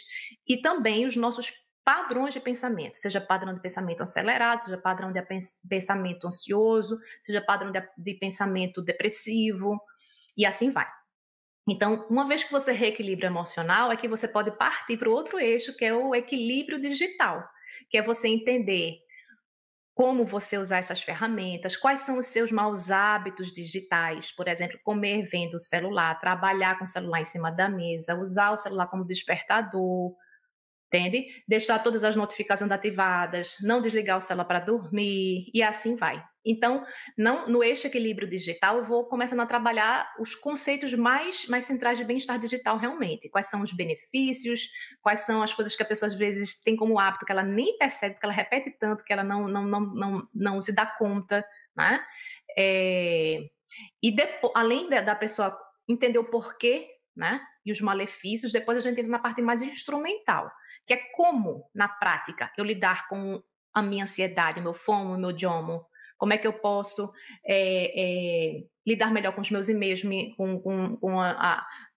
e também os nossos padrões de pensamento, seja padrão de pensamento acelerado, seja padrão de pensamento ansioso, seja padrão de pensamento depressivo, e assim vai. Então, uma vez que você reequilibra o emocional, é que você pode partir para o outro eixo, que é o equilíbrio digital, que é você entender como você usar essas ferramentas, quais são os seus maus hábitos digitais, por exemplo, comer vendo o celular, trabalhar com o celular em cima da mesa, usar o celular como despertador, entende? Deixar todas as notificações ativadas, não desligar o celular para dormir, e assim vai. Então, no eixo equilíbrio digital, eu vou começando a trabalhar os conceitos mais centrais de bem-estar digital realmente. Quais são os benefícios, quais são as coisas que a pessoa às vezes tem como hábito, que ela nem percebe, que ela repete tanto, que ela não se dá conta, né? E depois, além da pessoa entender o porquê, né? E os malefícios, depois a gente entra na parte mais instrumental, que é como, na prática, eu lidar com a minha ansiedade, meu FOMO, meu JOMO, como é que eu posso lidar melhor com os meus e-mails, com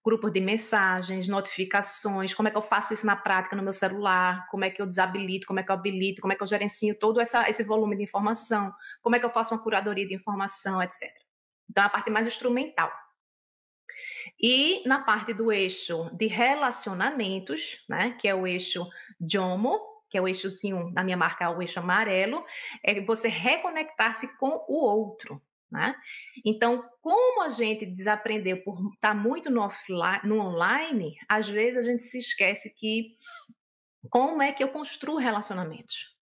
grupos de mensagens, notificações, como é que eu faço isso na prática no meu celular, como é que eu desabilito, como é que eu habilito, como é que eu gerencio todo esse volume de informação, como é que eu faço uma curadoria de informação, etc. Então, é a parte mais instrumental. E na parte do eixo de relacionamentos, né, que é o eixo JOMO, que é o eixozinho, na minha marca, é o eixo amarelo, é você reconectar-se com o outro, né? Então, como a gente desaprendeu por estar muito no online, às vezes a gente se esquece que como é que eu construo relacionamentos?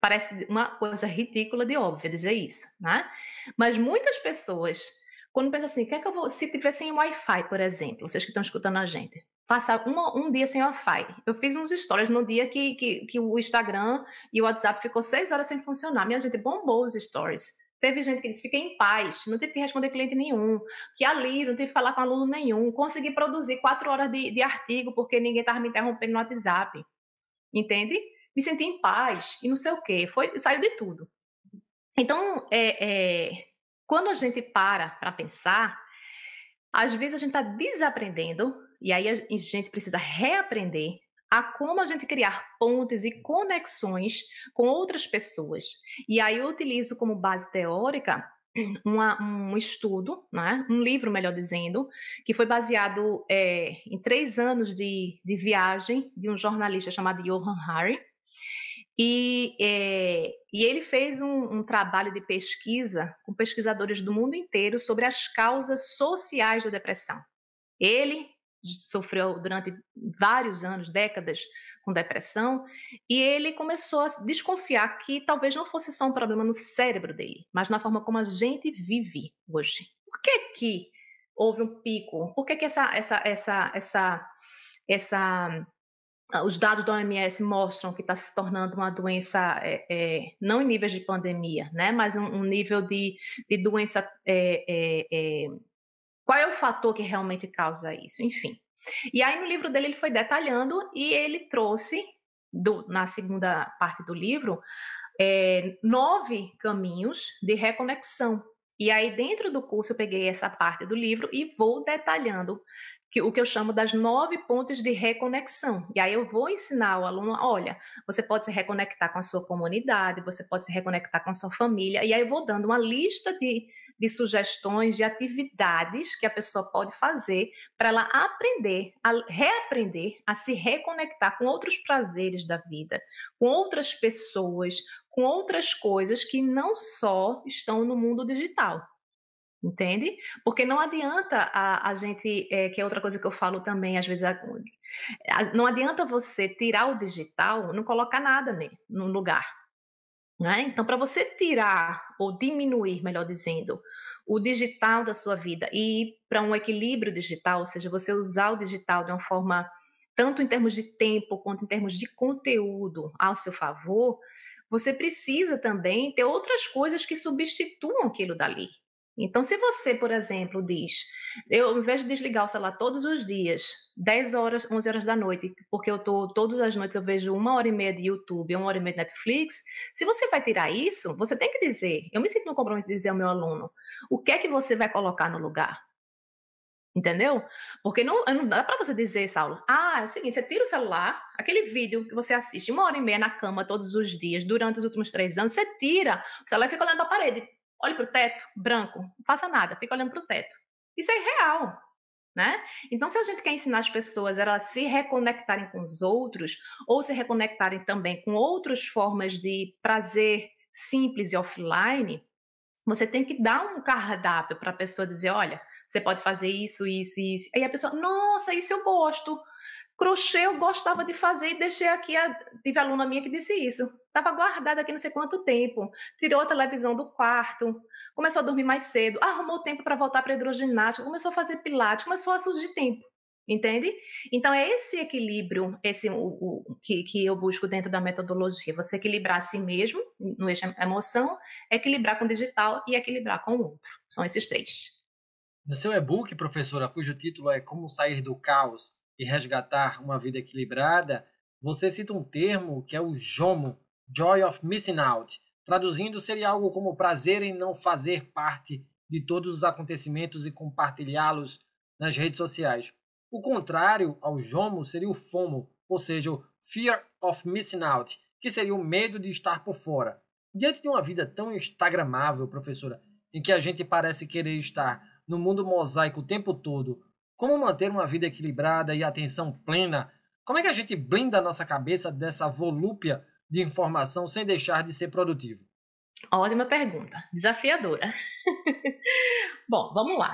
Parece uma coisa ridícula de óbvia dizer isso, né? Mas muitas pessoas, quando pensam assim, que é que eu vou, se tiver sem Wi-Fi, por exemplo, vocês que estão escutando a gente, passar um dia sem Wi-Fi. Eu fiz uns stories no dia que o Instagram e o WhatsApp ficou 6 horas sem funcionar. Minha gente bombou os stories. Teve gente que disse, fiquei em paz, não tive que responder cliente nenhum, que alívio, não tive que falar com aluno nenhum, consegui produzir 4 horas de artigo porque ninguém estava me interrompendo no WhatsApp. Entende? Me senti em paz e não sei o quê. Saiu de tudo. Então, quando a gente para pensar, às vezes a gente está desaprendendo, e aí a gente precisa reaprender a como a gente criar pontes e conexões com outras pessoas. E aí eu utilizo como base teórica um estudo, né? Um livro, melhor dizendo, que foi baseado em 3 anos de viagem de um jornalista chamado Johan Hari. E ele fez um trabalho de pesquisa com pesquisadores do mundo inteiro sobre as causas sociais da depressão. Ele sofreu durante vários anos, décadas, com depressão, e ele começou a desconfiar que talvez não fosse só um problema no cérebro dele, mas na forma como a gente vive hoje. Por que houve um pico? Por que os dados da OMS mostram que está se tornando uma doença, não em níveis de pandemia, né, mas um nível de doença. Qual é o fator que realmente causa isso? Enfim. E aí, no livro dele, ele foi detalhando e ele trouxe, na segunda parte do livro, 9 caminhos de reconexão. E aí, dentro do curso, eu peguei essa parte do livro e vou detalhando o que eu chamo das 9 pontos de reconexão. E aí eu vou ensinar ao aluno, olha, você pode se reconectar com a sua comunidade, você pode se reconectar com a sua família, e aí eu vou dando uma lista de sugestões, de atividades que a pessoa pode fazer para ela aprender, a reaprender, a se reconectar com outros prazeres da vida, com outras pessoas, com outras coisas que não só estão no mundo digital. Entende? Porque não adianta a gente, que é outra coisa que eu falo também, às vezes, não adianta você tirar o digital, não colocar nada no lugar. Né? Então, para você tirar ou diminuir, melhor dizendo, o digital da sua vida e ir para um equilíbrio digital, ou seja, você usar o digital de uma forma, tanto em termos de tempo quanto em termos de conteúdo ao seu favor, você precisa também ter outras coisas que substituam aquilo dali. Então, se você, por exemplo, diz, eu, ao invés de desligar o celular todos os dias, 10 horas, 11 horas da noite, porque todas as noites eu vejo 1h30 de YouTube, 1h30 de Netflix, se você vai tirar isso, você tem que dizer, eu me sinto no compromisso de dizer ao meu aluno, o que é que você vai colocar no lugar? Entendeu? Porque não dá para você dizer, Saulo, é o seguinte, você tira o celular, aquele vídeo que você assiste 1h30 na cama todos os dias, durante os últimos 3 anos, você tira o celular e fica olhando para a parede. Olhe para o teto, branco, não faça nada, fica olhando para o teto. Isso é irreal, né? Então, se a gente quer ensinar as pessoas a se reconectarem com os outros, ou se reconectarem também com outras formas de prazer simples e offline, você tem que dar um cardápio para a pessoa dizer, olha, você pode fazer isso, isso e isso. Aí a pessoa, nossa, isso eu gosto. Crochê eu gostava de fazer e deixei aqui, tive aluna minha que disse isso, estava guardada aqui não sei quanto tempo, tirou a televisão do quarto, começou a dormir mais cedo, arrumou tempo para voltar para a hidroginástica, começou a fazer pilates, começou a surgir tempo, entende? Então é esse equilíbrio, que eu busco dentro da metodologia, você equilibrar a si mesmo, no eixo emoção, equilibrar com o digital e equilibrar com o outro, são esses 3. No seu e-book, professora, cujo título é Como Sair do Caos e Resgatar uma Vida Equilibrada, você cita um termo que é o JOMO, Joy of Missing Out. Traduzindo, seria algo como prazer em não fazer parte de todos os acontecimentos e compartilhá-los nas redes sociais. O contrário ao JOMO seria o FOMO, ou seja, o Fear of Missing Out, que seria o medo de estar por fora. Diante de uma vida tão instagramável, professora, em que a gente parece querer estar no mundo mosaico o tempo todo, como manter uma vida equilibrada e atenção plena? Como é que a gente blinda a nossa cabeça dessa volúpia de informação sem deixar de ser produtivo? Ótima pergunta, desafiadora. Bom, vamos lá.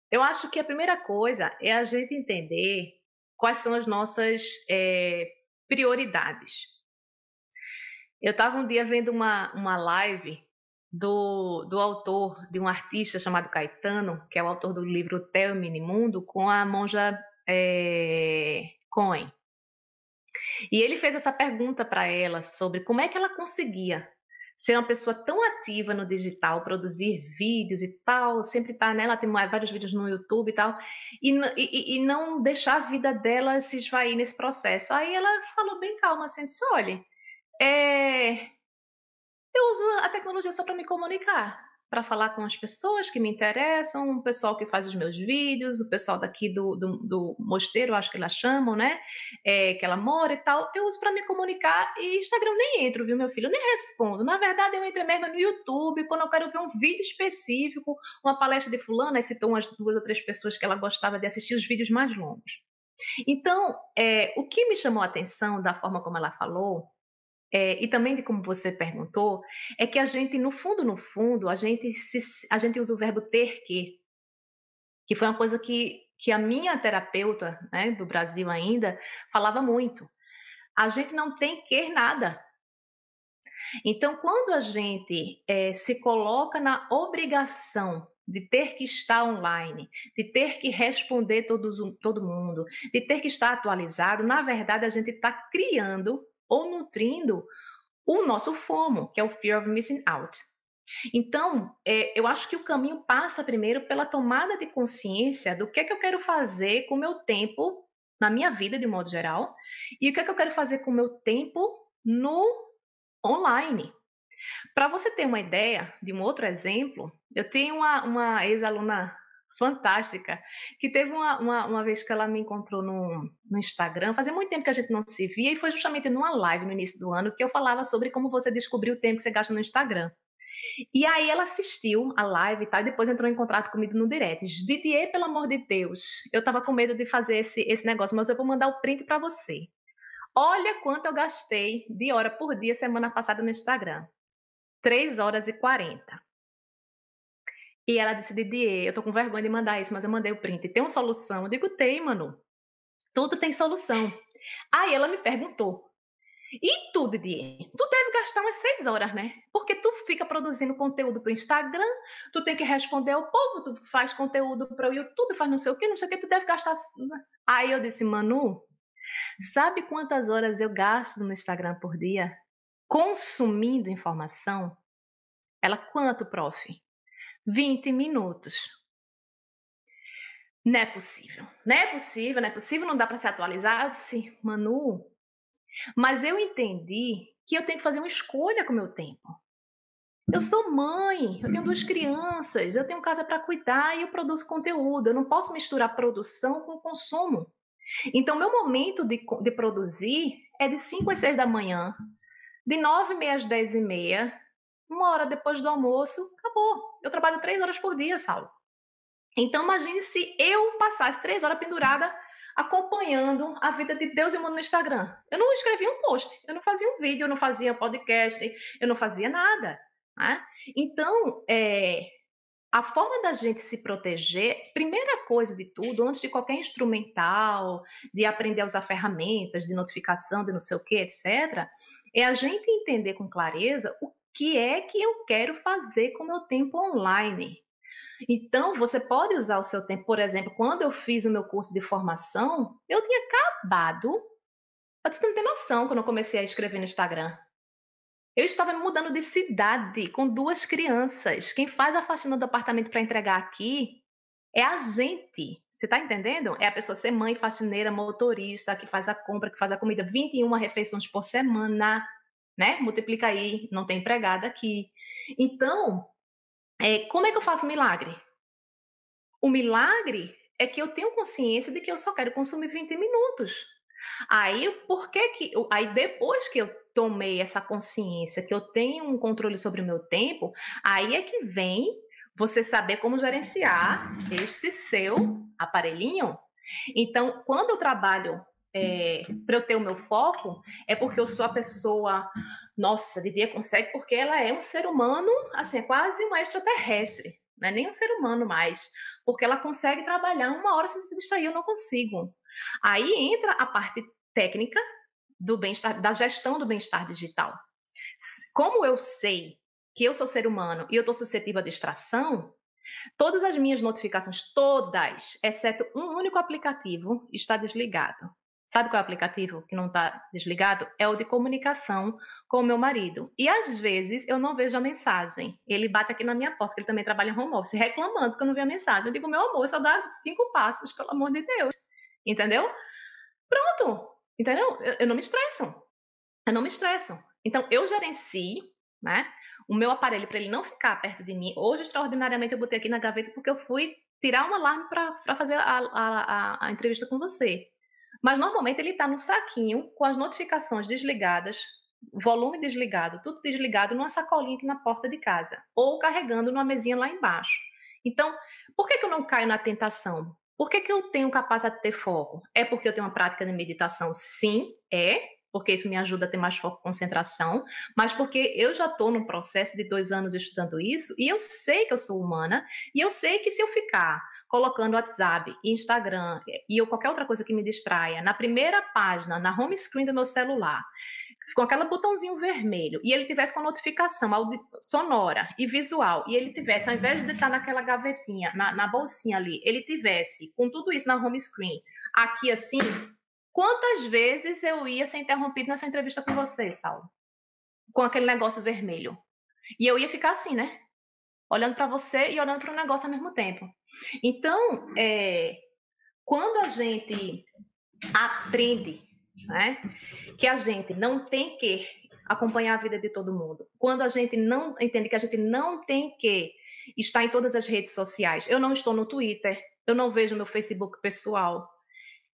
Eu acho que a primeira coisa é a gente entender quais são as nossas prioridades. Eu estava um dia vendo uma live do autor, de um artista chamado Caetano, que é o autor do livro Theo e Minimundo, com a monja Cohen. E ele fez essa pergunta para ela sobre como é que ela conseguia ser uma pessoa tão ativa no digital, produzir vídeos e tal, sempre tá, né? Ela tem vários vídeos no YouTube e tal, e não deixar a vida dela se esvair nesse processo. Aí ela falou bem calma, assim, disse, olha, eu uso a tecnologia só para me comunicar, para falar com as pessoas que me interessam, o pessoal que faz os meus vídeos, o pessoal daqui do mosteiro, acho que elas chamam, né? Que ela mora e tal. Eu uso para me comunicar e Instagram nem entro, viu, meu filho? Eu nem respondo. Na verdade, eu entro mesmo no YouTube, quando eu quero ver um vídeo específico, uma palestra de fulana, aí citou umas 2 ou 3 pessoas que ela gostava de assistir os vídeos mais longos. Então, o que me chamou a atenção da forma como ela falou, e também de como você perguntou, é que a gente, no fundo, a gente usa o verbo ter que foi uma coisa que a minha terapeuta, né, do Brasil ainda, falava muito. A gente não tem que nada. Então, quando a gente se coloca na obrigação de ter que estar online, de ter que responder todo mundo, de ter que estar atualizado, na verdade, a gente está criando ou nutrindo o nosso FOMO, que é o Fear of Missing Out. Então, eu acho que o caminho passa primeiro pela tomada de consciência do que é que eu quero fazer com o meu tempo na minha vida, de modo geral, e o que é que eu quero fazer com o meu tempo no online. Para você ter uma ideia de um outro exemplo, eu tenho uma ex-aluna fantástica, que teve uma vez que ela me encontrou no Instagram, fazia muito tempo que a gente não se via, e foi justamente numa live no início do ano que eu falava sobre como você descobrir o tempo que você gasta no Instagram. E aí ela assistiu a live, tá? E depois entrou em contato comigo no direct. Didier, pelo amor de Deus, eu tava com medo de fazer esse negócio, mas eu vou mandar o print para você. Olha quanto eu gastei de hora por dia semana passada no Instagram. 3 horas e 40. E ela disse, Didier, eu tô com vergonha de mandar isso, mas eu mandei o print. Tem uma solução? Eu digo, tem, Manu. Tudo tem solução. Aí ela me perguntou, e tu, Didier? Tu deve gastar umas 6 horas, né? Porque tu fica produzindo conteúdo pro Instagram, tu tem que responder ao povo, tu faz conteúdo para o YouTube, faz não sei o que, tu deve gastar... Aí eu disse, Manu, sabe quantas horas eu gasto no Instagram por dia? Consumindo informação? Ela, quanto, prof? 20 minutos. Não é possível, não é possível, não é possível, não dá para se atualizar. Eu disse, Manu, mas eu entendi que eu tenho que fazer uma escolha com o meu tempo. Eu sou mãe, eu tenho 2 crianças, eu tenho casa para cuidar e eu produzo conteúdo. Eu não posso misturar produção com consumo. Então, meu momento de produzir é de 5 às 6 da manhã, de 9h30 às 10h30, 1 hora depois do almoço, acabou. Eu trabalho 3 horas por dia, Saulo. Então, imagine se eu passasse 3 horas pendurada acompanhando a vida de Deus e o mundo no Instagram. Eu não escrevia um post, eu não fazia um vídeo, eu não fazia podcast, eu não fazia nada. Né? Então, a forma da gente se proteger, primeira coisa de tudo, antes de qualquer instrumental, de aprender a usar ferramentas de notificação, de não sei o que, etc., é a gente entender com clareza o que é que eu quero fazer com o meu tempo online. Então, você pode usar o seu tempo, por exemplo, quando eu fiz o meu curso de formação, eu tinha acabado, você não tem noção, quando eu comecei a escrever no Instagram. Eu estava me mudando de cidade com 2 crianças. Quem faz a faxina do apartamento para entregar aqui é a gente. Você está entendendo? É a pessoa ser mãe, faxineira, motorista, que faz a compra, que faz a comida, 21 refeições por semana, né? Multiplica aí, não tem empregada aqui. Então, como é que eu faço milagre? O milagre é que eu tenho consciência de que eu só quero consumir 20 minutos. Aí, aí depois que eu tomei essa consciência, que eu tenho um controle sobre o meu tempo, aí é que vem você saber como gerenciar este seu aparelhinho. Então, quando eu trabalho para eu ter o meu foco, é porque eu sou a pessoa, nossa, Didier consegue, porque ela é um ser humano, assim, é quase um extraterrestre, não é nem um ser humano mais, porque ela consegue trabalhar 1 hora sem se distrair, eu não consigo. Aí entra a parte técnica do bem-estar, da gestão do bem-estar digital. Como eu sei que eu sou ser humano e eu estou suscetível à distração, todas as minhas notificações, todas, exceto um único aplicativo, está desligado. Sabe qual é o aplicativo que não está desligado? É o de comunicação com o meu marido. E às vezes eu não vejo a mensagem. Ele bate aqui na minha porta, que ele também trabalha em home office, reclamando que eu não vi a mensagem. Eu digo, meu amor, só dá 5 passos, pelo amor de Deus. Entendeu? Pronto. Entendeu? Eu não me estresso. Eu não me estresso. Então, eu gerencio, né, o meu aparelho para ele não ficar perto de mim. Hoje, extraordinariamente, eu botei aqui na gaveta porque eu fui tirar um alarme para fazer a entrevista com você. Mas, normalmente, ele está no saquinho, com as notificações desligadas, volume desligado, tudo desligado, numa sacolinha aqui na porta de casa. Ou carregando numa mesinha lá embaixo. Então, por que eu não caio na tentação? Por que eu tenho capacidade de ter foco? É porque eu tenho uma prática de meditação? Sim, porque isso me ajuda a ter mais foco e concentração, mas porque eu já estou num processo de 2 anos estudando isso, e eu sei que eu sou humana, e eu sei que se eu ficar colocando WhatsApp, Instagram e qualquer outra coisa que me distraia na primeira página, na home screen do meu celular, com aquele botãozinho vermelho, e ele tivesse com a notificação sonora e visual, e ele tivesse, ao invés de estar naquela gavetinha, na bolsinha ali, ele tivesse com tudo isso na home screen, aqui assim, quantas vezes eu ia ser interrompido nessa entrevista com você, Saulo? Com aquele negócio vermelho. E eu ia ficar assim, né? Olhando para você e olhando para o negócio ao mesmo tempo. Então, quando a gente aprende, né, que a gente não tem que acompanhar a vida de todo mundo, quando a gente não entende que a gente não tem que estar em todas as redes sociais, eu não estou no Twitter, eu não vejo meu Facebook pessoal,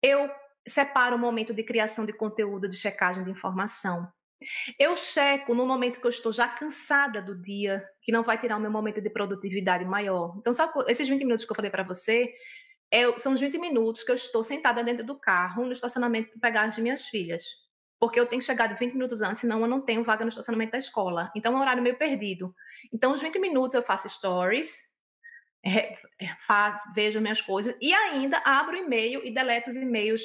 eu separo o momento de criação de conteúdo, de checagem de informação. Eu checo no momento que eu estou já cansada do dia, que não vai tirar o meu momento de produtividade maior. Então, sabe, esses 20 minutos que eu falei para você, são os 20 minutos que eu estou sentada dentro do carro, no estacionamento, para pegar as minhas filhas. Porque eu tenho que chegar de 20 minutos antes, senão eu não tenho vaga no estacionamento da escola. Então, é um horário meio perdido. Então, os 20 minutos eu faço stories, vejo minhas coisas e ainda abro o e-mail e deleto os e-mails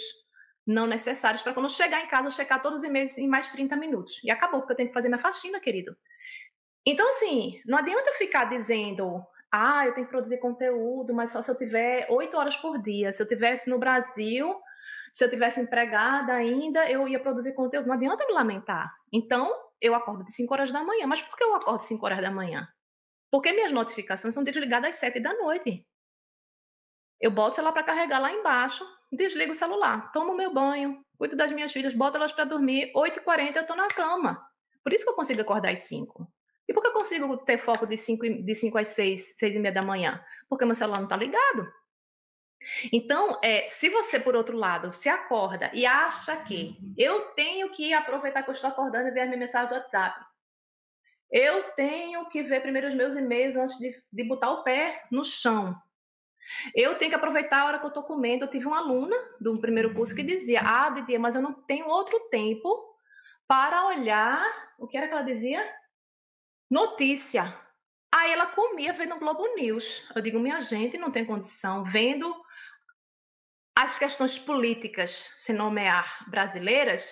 não necessários para quando eu chegar em casa eu checar todos os e-mails em mais 30 minutos. E acabou, porque eu tenho que fazer minha faxina, querido. Então, assim, não adianta eu ficar dizendo, eu tenho que produzir conteúdo, mas só se eu tiver 8 horas por dia. Se eu estivesse no Brasil, se eu tivesse empregada ainda, eu ia produzir conteúdo. Não adianta me lamentar. Então, eu acordo de 5 horas da manhã. Mas por que eu acordo de 5 horas da manhã? Porque minhas notificações são desligadas às 7 da noite. Eu boto o celular para carregar lá embaixo, desligo o celular, tomo meu banho, cuido das minhas filhas, boto elas para dormir, 8h40 eu estou na cama. Por isso que eu consigo acordar às 5. E por que eu consigo ter foco de 5 às 6, 6h30 da manhã? Porque meu celular não está ligado. Então, se você, por outro lado, se acorda e acha que eu tenho que aproveitar que eu estou acordando e ver a minha mensagem do WhatsApp, eu tenho que ver primeiro os meus e-mails antes de botar o pé no chão, eu tenho que aproveitar a hora que eu estou comendo. Eu tive uma aluna do primeiro curso que dizia, Didia, mas eu não tenho outro tempo para olhar, o que era que ela dizia? Notícia. Aí ela comia vendo o Globo News. Eu digo, minha gente, não tem condição, vendo as questões políticas, se nomear, brasileiras,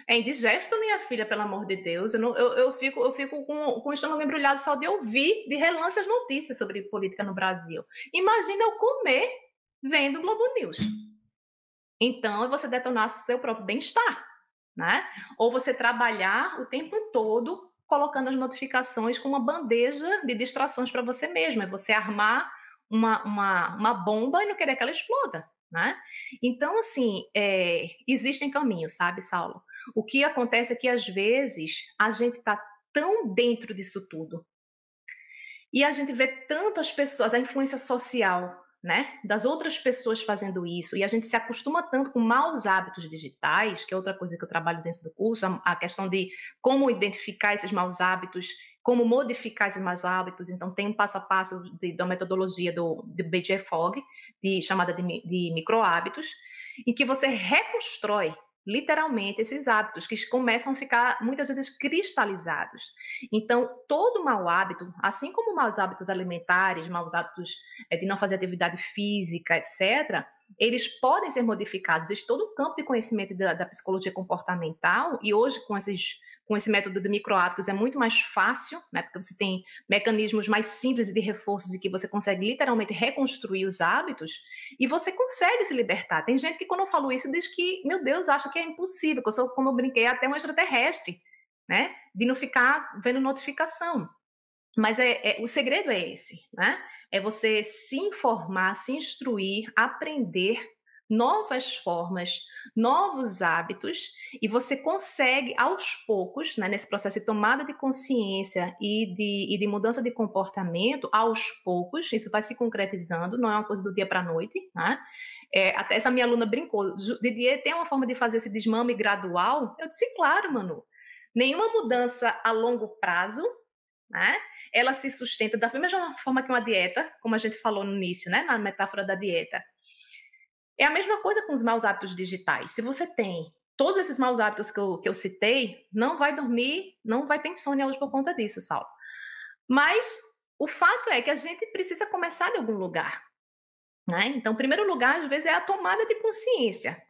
é indigesto, minha filha, pelo amor de Deus. Eu fico com o estômago embrulhado só de ouvir de relance as notícias sobre política no Brasil. Imagina eu comer vendo o Globo News. Então, é você detonar seu próprio bem-estar, né? Ou você trabalhar o tempo todo colocando as notificações com uma bandeja de distrações para você mesmo. É você armar uma bomba e não querer que ela exploda, né? Então, assim, existem caminhos, sabe, Saulo? O que acontece é que, às vezes, a gente está tão dentro disso tudo e a gente vê tanto as pessoas, a influência social, né, das outras pessoas fazendo isso, e a gente se acostuma tanto com maus hábitos digitais, que é outra coisa que eu trabalho dentro do curso, a questão de como identificar esses maus hábitos, como modificar esses maus hábitos. Então, tem um passo a passo da metodologia do BJ Fogg, chamada de microhábitos, em que você reconstrói literalmente esses hábitos que começam a ficar muitas vezes cristalizados. Então, todo mau hábito, assim como maus hábitos alimentares, maus hábitos de não fazer atividade física, etc., eles podem ser modificados. Existe todo o campo de conhecimento da psicologia comportamental, e hoje com esse método de microhábitos é muito mais fácil, né, porque você tem mecanismos mais simples de reforços e que você consegue literalmente reconstruir os hábitos e você consegue se libertar. Tem gente que, quando eu falo isso, diz que, meu Deus, acha que é impossível, que eu sou, como eu brinquei, até um extraterrestre, né, de não ficar vendo notificação. Mas o segredo é esse, né? É você se informar, se instruir, aprender novas formas, novos hábitos, e você consegue, aos poucos, né, nesse processo de tomada de consciência e de mudança de comportamento, aos poucos, isso vai se concretizando, não é uma coisa do dia para a noite, né? Até essa minha aluna brincou, Didier, tem uma forma de fazer esse desmame gradual? Eu disse, claro, Manu. Nenhuma mudança a longo prazo, né, ela se sustenta da mesma forma que uma dieta, como a gente falou no início, né, na metáfora da dieta. É a mesma coisa com os maus hábitos digitais. Se você tem todos esses maus hábitos que eu citei, não vai dormir, não vai ter insônia hoje por conta disso, Saulo. Mas o fato é que a gente precisa começar de algum lugar, né? Então, em primeiro lugar, às vezes, é a tomada de consciência.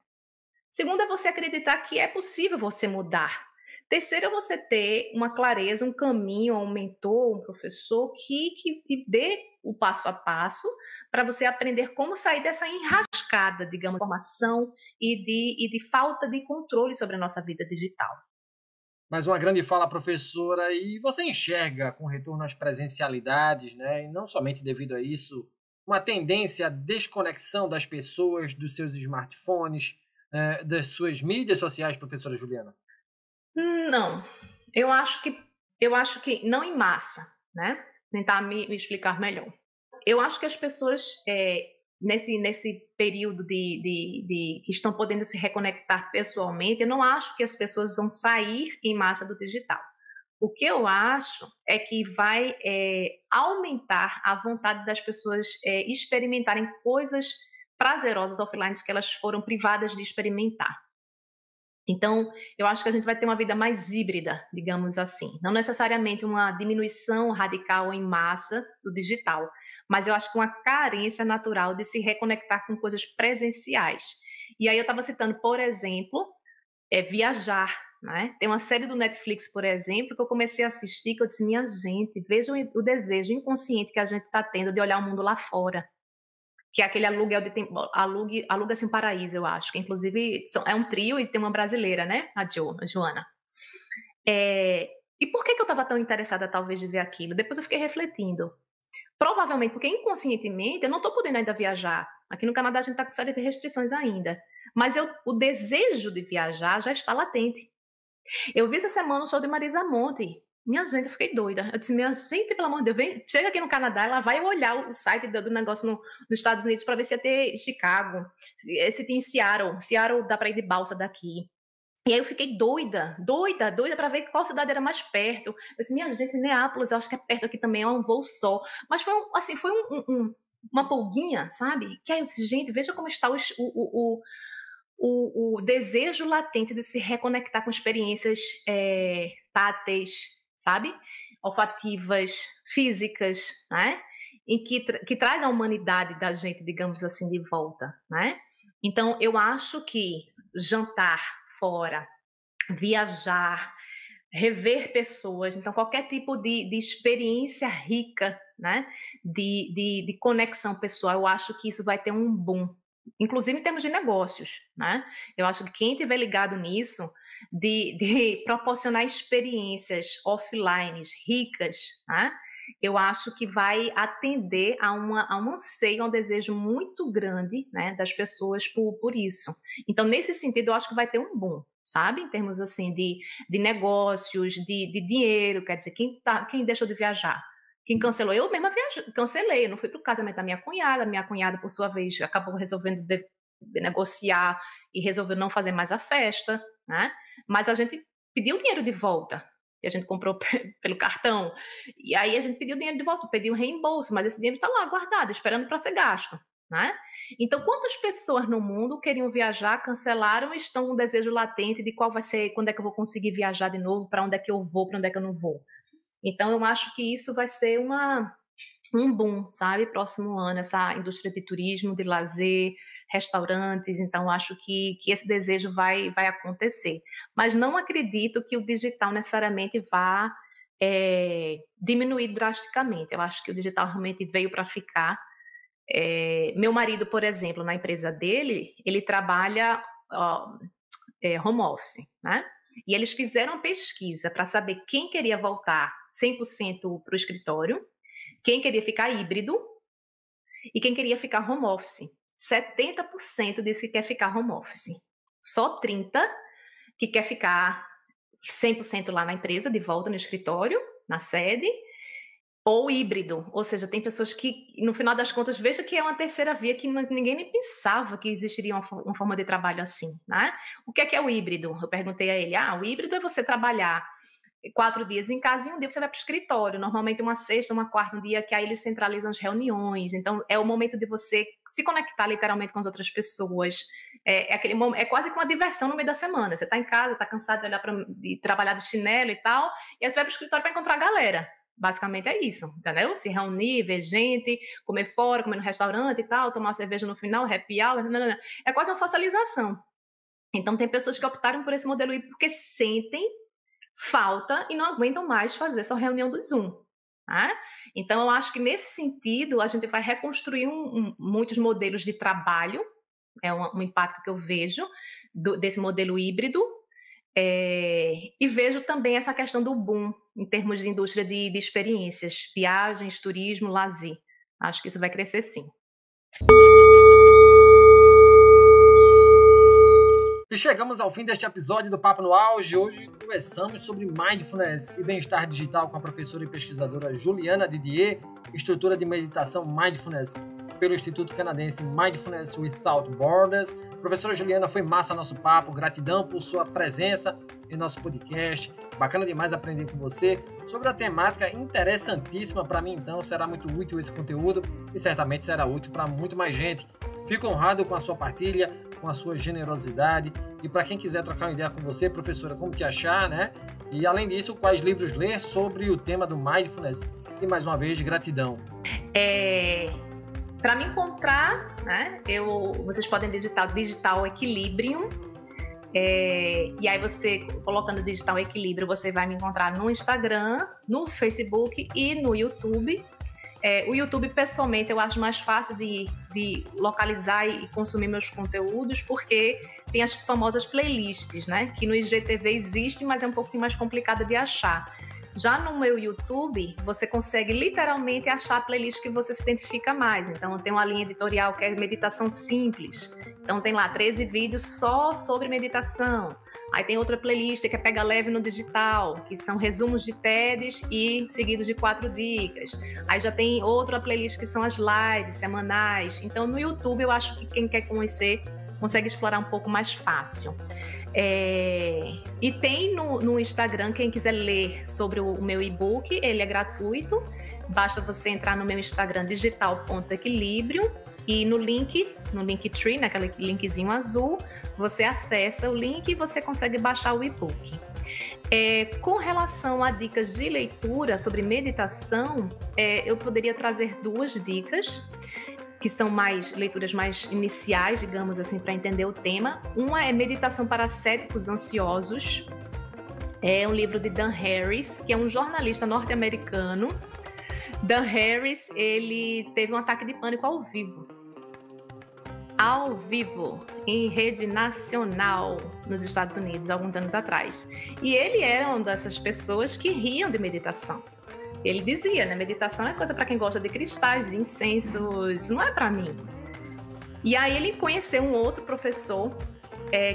Segundo, é você acreditar que é possível você mudar. Terceiro, é você ter uma clareza, um caminho, um mentor, um professor que te dê o passo a passo para você aprender como sair dessa enrascada, digamos, de informação e de falta de controle sobre a nossa vida digital. Mais uma grande fala, professora. E você enxerga, com retorno às presencialidades, né, e não somente devido a isso, uma tendência à desconexão das pessoas, dos seus smartphones, das suas mídias sociais, professora Juliana? Não, eu acho que não em massa, né? Tentar me explicar melhor. Eu acho que as pessoas nesse período que estão podendo se reconectar pessoalmente, eu não acho que as pessoas vão sair em massa do digital. O que eu acho é que vai aumentar a vontade das pessoas experimentarem coisas prazerosas offline que elas foram privadas de experimentar. Então, eu acho que a gente vai ter uma vida mais híbrida, digamos assim. Não necessariamente uma diminuição radical em massa do digital, mas eu acho que uma carência natural de se reconectar com coisas presenciais. E aí eu estava citando, por exemplo, viajar, né? Tem uma série do Netflix, por exemplo, que eu comecei a assistir, que eu disse, minha gente, vejam o desejo inconsciente que a gente está tendo de olhar o mundo lá fora. Que é aquele aluguel de Aluga-se um Paraíso, eu acho, que inclusive é um trio e tem uma brasileira, né? A Joana. E por que eu estava tão interessada, talvez, de ver aquilo? Depois eu fiquei refletindo. Provavelmente porque inconscientemente eu não estou podendo ainda viajar. Aqui no Canadá a gente está com série de restrições ainda. Mas o desejo de viajar já está latente. Eu vi essa semana o show de Marisa Monte. Minha gente, eu fiquei doida. Eu disse, minha gente, pelo amor de Deus, chega aqui no Canadá, ela vai olhar o site do negócio nos Estados Unidos para ver se ia ter Chicago, se tem Seattle. Seattle dá para ir de balsa daqui. E aí eu fiquei doida para ver qual cidade era mais perto. Eu disse, minha gente, Minneapolis, eu acho que é perto aqui também, é um voo só. Mas foi uma pulguinha, sabe? Que aí eu disse, gente, veja como está o desejo latente de se reconectar com experiências táteis, sabe? Olfativas, físicas, né? E que traz a humanidade da gente, digamos assim, de volta, né? Então, eu acho que jantar fora, viajar, rever pessoas, então qualquer tipo de experiência rica, né? De conexão pessoal, eu acho que isso vai ter um boom, inclusive em termos de negócios, né? Eu acho que quem estiver ligado nisso, de proporcionar experiências offline ricas, né? Eu acho que vai atender a um anseio, a um desejo muito grande, né, das pessoas por isso. Então, nesse sentido, eu acho que vai ter um boom, sabe? Em termos assim de negócios, de dinheiro, quer dizer, quem deixou de viajar? Quem cancelou? Eu mesma cancelei, não fui para o casamento da minha cunhada, por sua vez, acabou resolvendo de negociar e resolveu não fazer mais a festa, né? Mas a gente pediu o dinheiro de volta, que a gente comprou pelo cartão, e aí a gente pediu o dinheiro de volta, pediu um reembolso, mas esse dinheiro está lá guardado, esperando para ser gasto, né? Então, quantas pessoas no mundo queriam viajar, cancelaram e estão com um desejo latente de qual vai ser, quando é que eu vou conseguir viajar de novo, para onde é que eu vou, para onde é que eu não vou? Então, eu acho que isso vai ser um boom, sabe? Próximo ano, essa indústria de turismo, de lazer, restaurantes. Então, acho que esse desejo vai acontecer. Mas não acredito que o digital necessariamente vá diminuir drasticamente. Eu acho que o digital realmente veio para ficar. Meu marido, por exemplo, na empresa dele, ele trabalha home office, né? E eles fizeram uma pesquisa para saber quem queria voltar 100% para o escritório, quem queria ficar híbrido e quem queria ficar home office. 70% disse que quer ficar home office. Só 30% que quer ficar 100% lá na empresa, de volta no escritório, na sede, ou híbrido. Ou seja, tem pessoas que, no final das contas, veja que é uma terceira via que ninguém nem pensava que existiria uma forma de trabalho assim, né? O que é o híbrido? Eu perguntei a ele, o híbrido é você trabalhar 4 dias em casa e um dia você vai para o escritório, normalmente uma sexta, uma quarta, um dia que aí eles centralizam as reuniões, então é o momento de você se conectar literalmente com as outras pessoas, é quase que uma diversão no meio da semana, você está em casa, está cansado de trabalhar de chinelo e tal, e aí você vai para o escritório para encontrar a galera. Basicamente é isso, entendeu? Se reunir, ver gente, comer fora, comer no restaurante e tal, tomar uma cerveja no final, happy hour, é quase uma socialização. Então tem pessoas que optaram por esse modelo híbrido porque sentem falta e não aguentam mais fazer essa reunião do Zoom. Né? Então eu acho que nesse sentido a gente vai reconstruir muitos modelos de trabalho, é um impacto que eu vejo desse modelo híbrido, e vejo também essa questão do boom em termos de indústria de experiências, viagens, turismo, lazer. Acho que isso vai crescer sim. E chegamos ao fim deste episódio do Papo no Auge. Hoje conversamos sobre Mindfulness e bem-estar digital com a professora e pesquisadora Juliana Didier, instrutora de meditação Mindfulness. pelo Instituto Canadense Mindfulness Without Borders. Professora Juliana, foi massa nosso papo, gratidão por sua presença em nosso podcast. Bacana demais aprender com você sobre a temática interessantíssima. Para mim, então, será muito útil esse conteúdo e certamente será útil para muito mais gente. Fico honrado com a sua partilha, com a sua generosidade. E para quem quiser trocar uma ideia com você, professora, como te achar, né? E além disso, quais livros ler sobre o tema do Mindfulness? E mais uma vez, gratidão. Para me encontrar, né, vocês podem digitar Digital Equilibrium. E aí você, colocando Digital Equilíbrio, você vai me encontrar no Instagram, no Facebook e no YouTube. O YouTube, pessoalmente, eu acho mais fácil de localizar e consumir meus conteúdos, porque tem as famosas playlists, né? Que no IGTV existe, mas é um pouquinho mais complicada de achar. Já no meu YouTube, você consegue literalmente achar a playlist que você se identifica mais. Então, eu tenho uma linha editorial que é meditação simples. Então, tem lá 13 vídeos só sobre meditação. Aí tem outra playlist que é Pega Leve no Digital, que são resumos de TEDs e seguidos de 4 dicas. Aí já tem outra playlist que são as lives semanais. Então, no YouTube, eu acho que quem quer conhecer consegue explorar um pouco mais fácil. E tem no Instagram, quem quiser ler sobre o meu e-book, ele é gratuito. Basta você entrar no meu Instagram, digital.equilibrium, e no Linktree, naquele linkzinho azul, você acessa o link e você consegue baixar o e-book. Com relação a dicas de leitura sobre meditação, eu poderia trazer 2 dicas, que são leituras mais iniciais, digamos assim, para entender o tema. Uma é Meditação para Céticos Ansiosos. É um livro de Dan Harris, que é um jornalista norte-americano. Dan Harris, ele teve um ataque de pânico ao vivo, em rede nacional nos Estados Unidos, alguns anos atrás. E ele era uma dessas pessoas que riam de meditação. Ele dizia, né, meditação é coisa para quem gosta de cristais, de incensos, não é para mim. E aí ele conheceu um outro professor,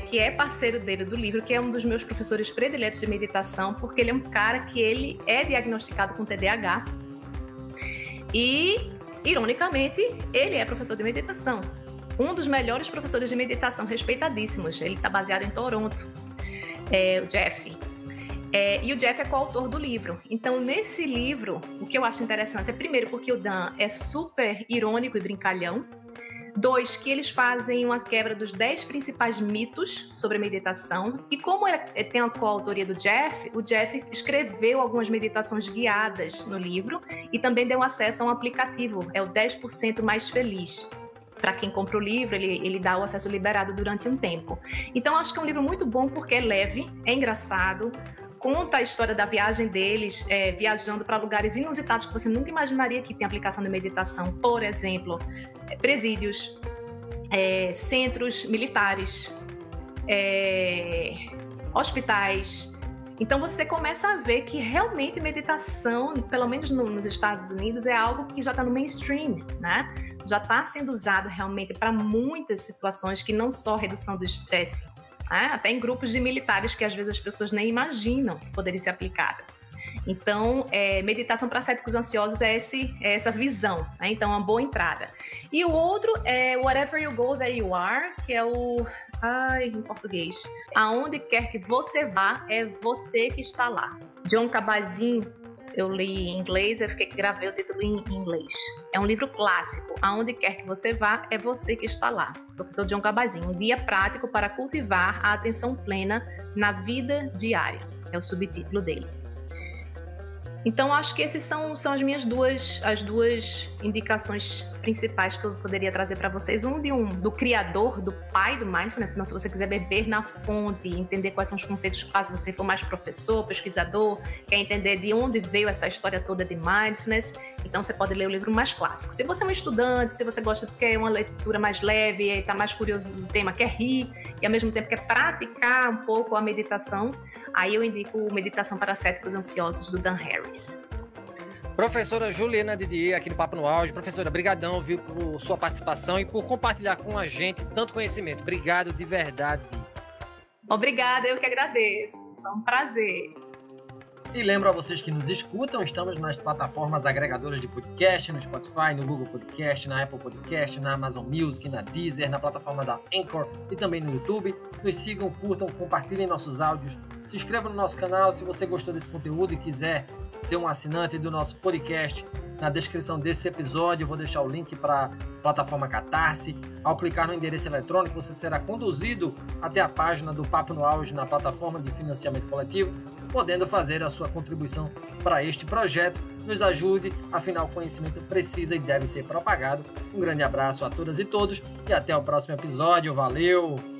que é parceiro dele do livro, que é um dos meus professores prediletos de meditação, porque ele é um cara que ele é diagnosticado com TDAH e, ironicamente, ele é professor de meditação. Um dos melhores professores de meditação, respeitadíssimos. Ele está baseado em Toronto, o Jeff. E o Jeff é coautor do livro. Então, nesse livro, o que eu acho interessante é, primeiro, porque o Dan é super irônico e brincalhão. 2, que eles fazem uma quebra dos 10 principais mitos sobre a meditação. E como tem a coautoria do Jeff, o Jeff escreveu algumas meditações guiadas no livro e também deu acesso a um aplicativo, é o 10% Mais Feliz. Para quem compra o livro, ele dá o acesso liberado durante um tempo. Então, acho que é um livro muito bom porque é leve, é engraçado, conta a história da viagem deles, viajando para lugares inusitados que você nunca imaginaria que tem aplicação de meditação. Por exemplo, presídios, centros militares, hospitais. Então você começa a ver que realmente meditação, pelo menos nos Estados Unidos, é algo que já está no mainstream, né? Já está sendo usado realmente para muitas situações, que não só redução do estresse, até em grupos de militares que às vezes as pessoas nem imaginam que poderia ser aplicada. Então, meditação para céticos ansiosos é essa visão, né? Então, é uma boa entrada. E o outro é Wherever You Go, There You Are, que é em português, aonde quer que você vá, é você que está lá. Jon Kabat-Zinn, eu li em inglês, gravei o título em inglês. É um livro clássico. Aonde quer que você vá, é você que está lá. Professor Jon Kabat-Zinn, um guia prático para cultivar a atenção plena na vida diária. É o subtítulo dele. Então, acho que essas são as minhas duas indicações principais que eu poderia trazer para vocês. Do criador, do pai do Mindfulness. Então, se você quiser beber na fonte, entender quais são os conceitos, se você for mais professor, pesquisador, quer entender de onde veio essa história toda de Mindfulness, então você pode ler o livro mais clássico. Se você é um estudante, se você gosta de quer uma leitura mais leve, e está mais curioso do tema, quer rir e ao mesmo tempo quer praticar um pouco a meditação, aí eu indico Meditação para Céticos Ansiosos, do Dan Harris. Professora Juliana Didier, aqui no Papo no Auge. Professora, brigadão, viu, por sua participação e por compartilhar com a gente tanto conhecimento. Obrigado de verdade. Obrigada, eu que agradeço. Foi um prazer. E lembro a vocês que nos escutam, estamos nas plataformas agregadoras de podcast, no Spotify, no Google Podcast, na Apple Podcast, na Amazon Music, na Deezer, na plataforma da Anchor e também no YouTube. Nos sigam, curtam, compartilhem nossos áudios, se inscrevam no nosso canal. Se você gostou desse conteúdo e quiser ser um assinante do nosso podcast, na descrição desse episódio eu vou deixar o link para a plataforma Catarse. Ao clicar no endereço eletrônico, você será conduzido até a página do Papo no Auge na plataforma de financiamento coletivo, podendo fazer a sua contribuição para este projeto. Nos ajude, afinal o conhecimento precisa e deve ser propagado. Um grande abraço a todas e todos e até o próximo episódio. Valeu!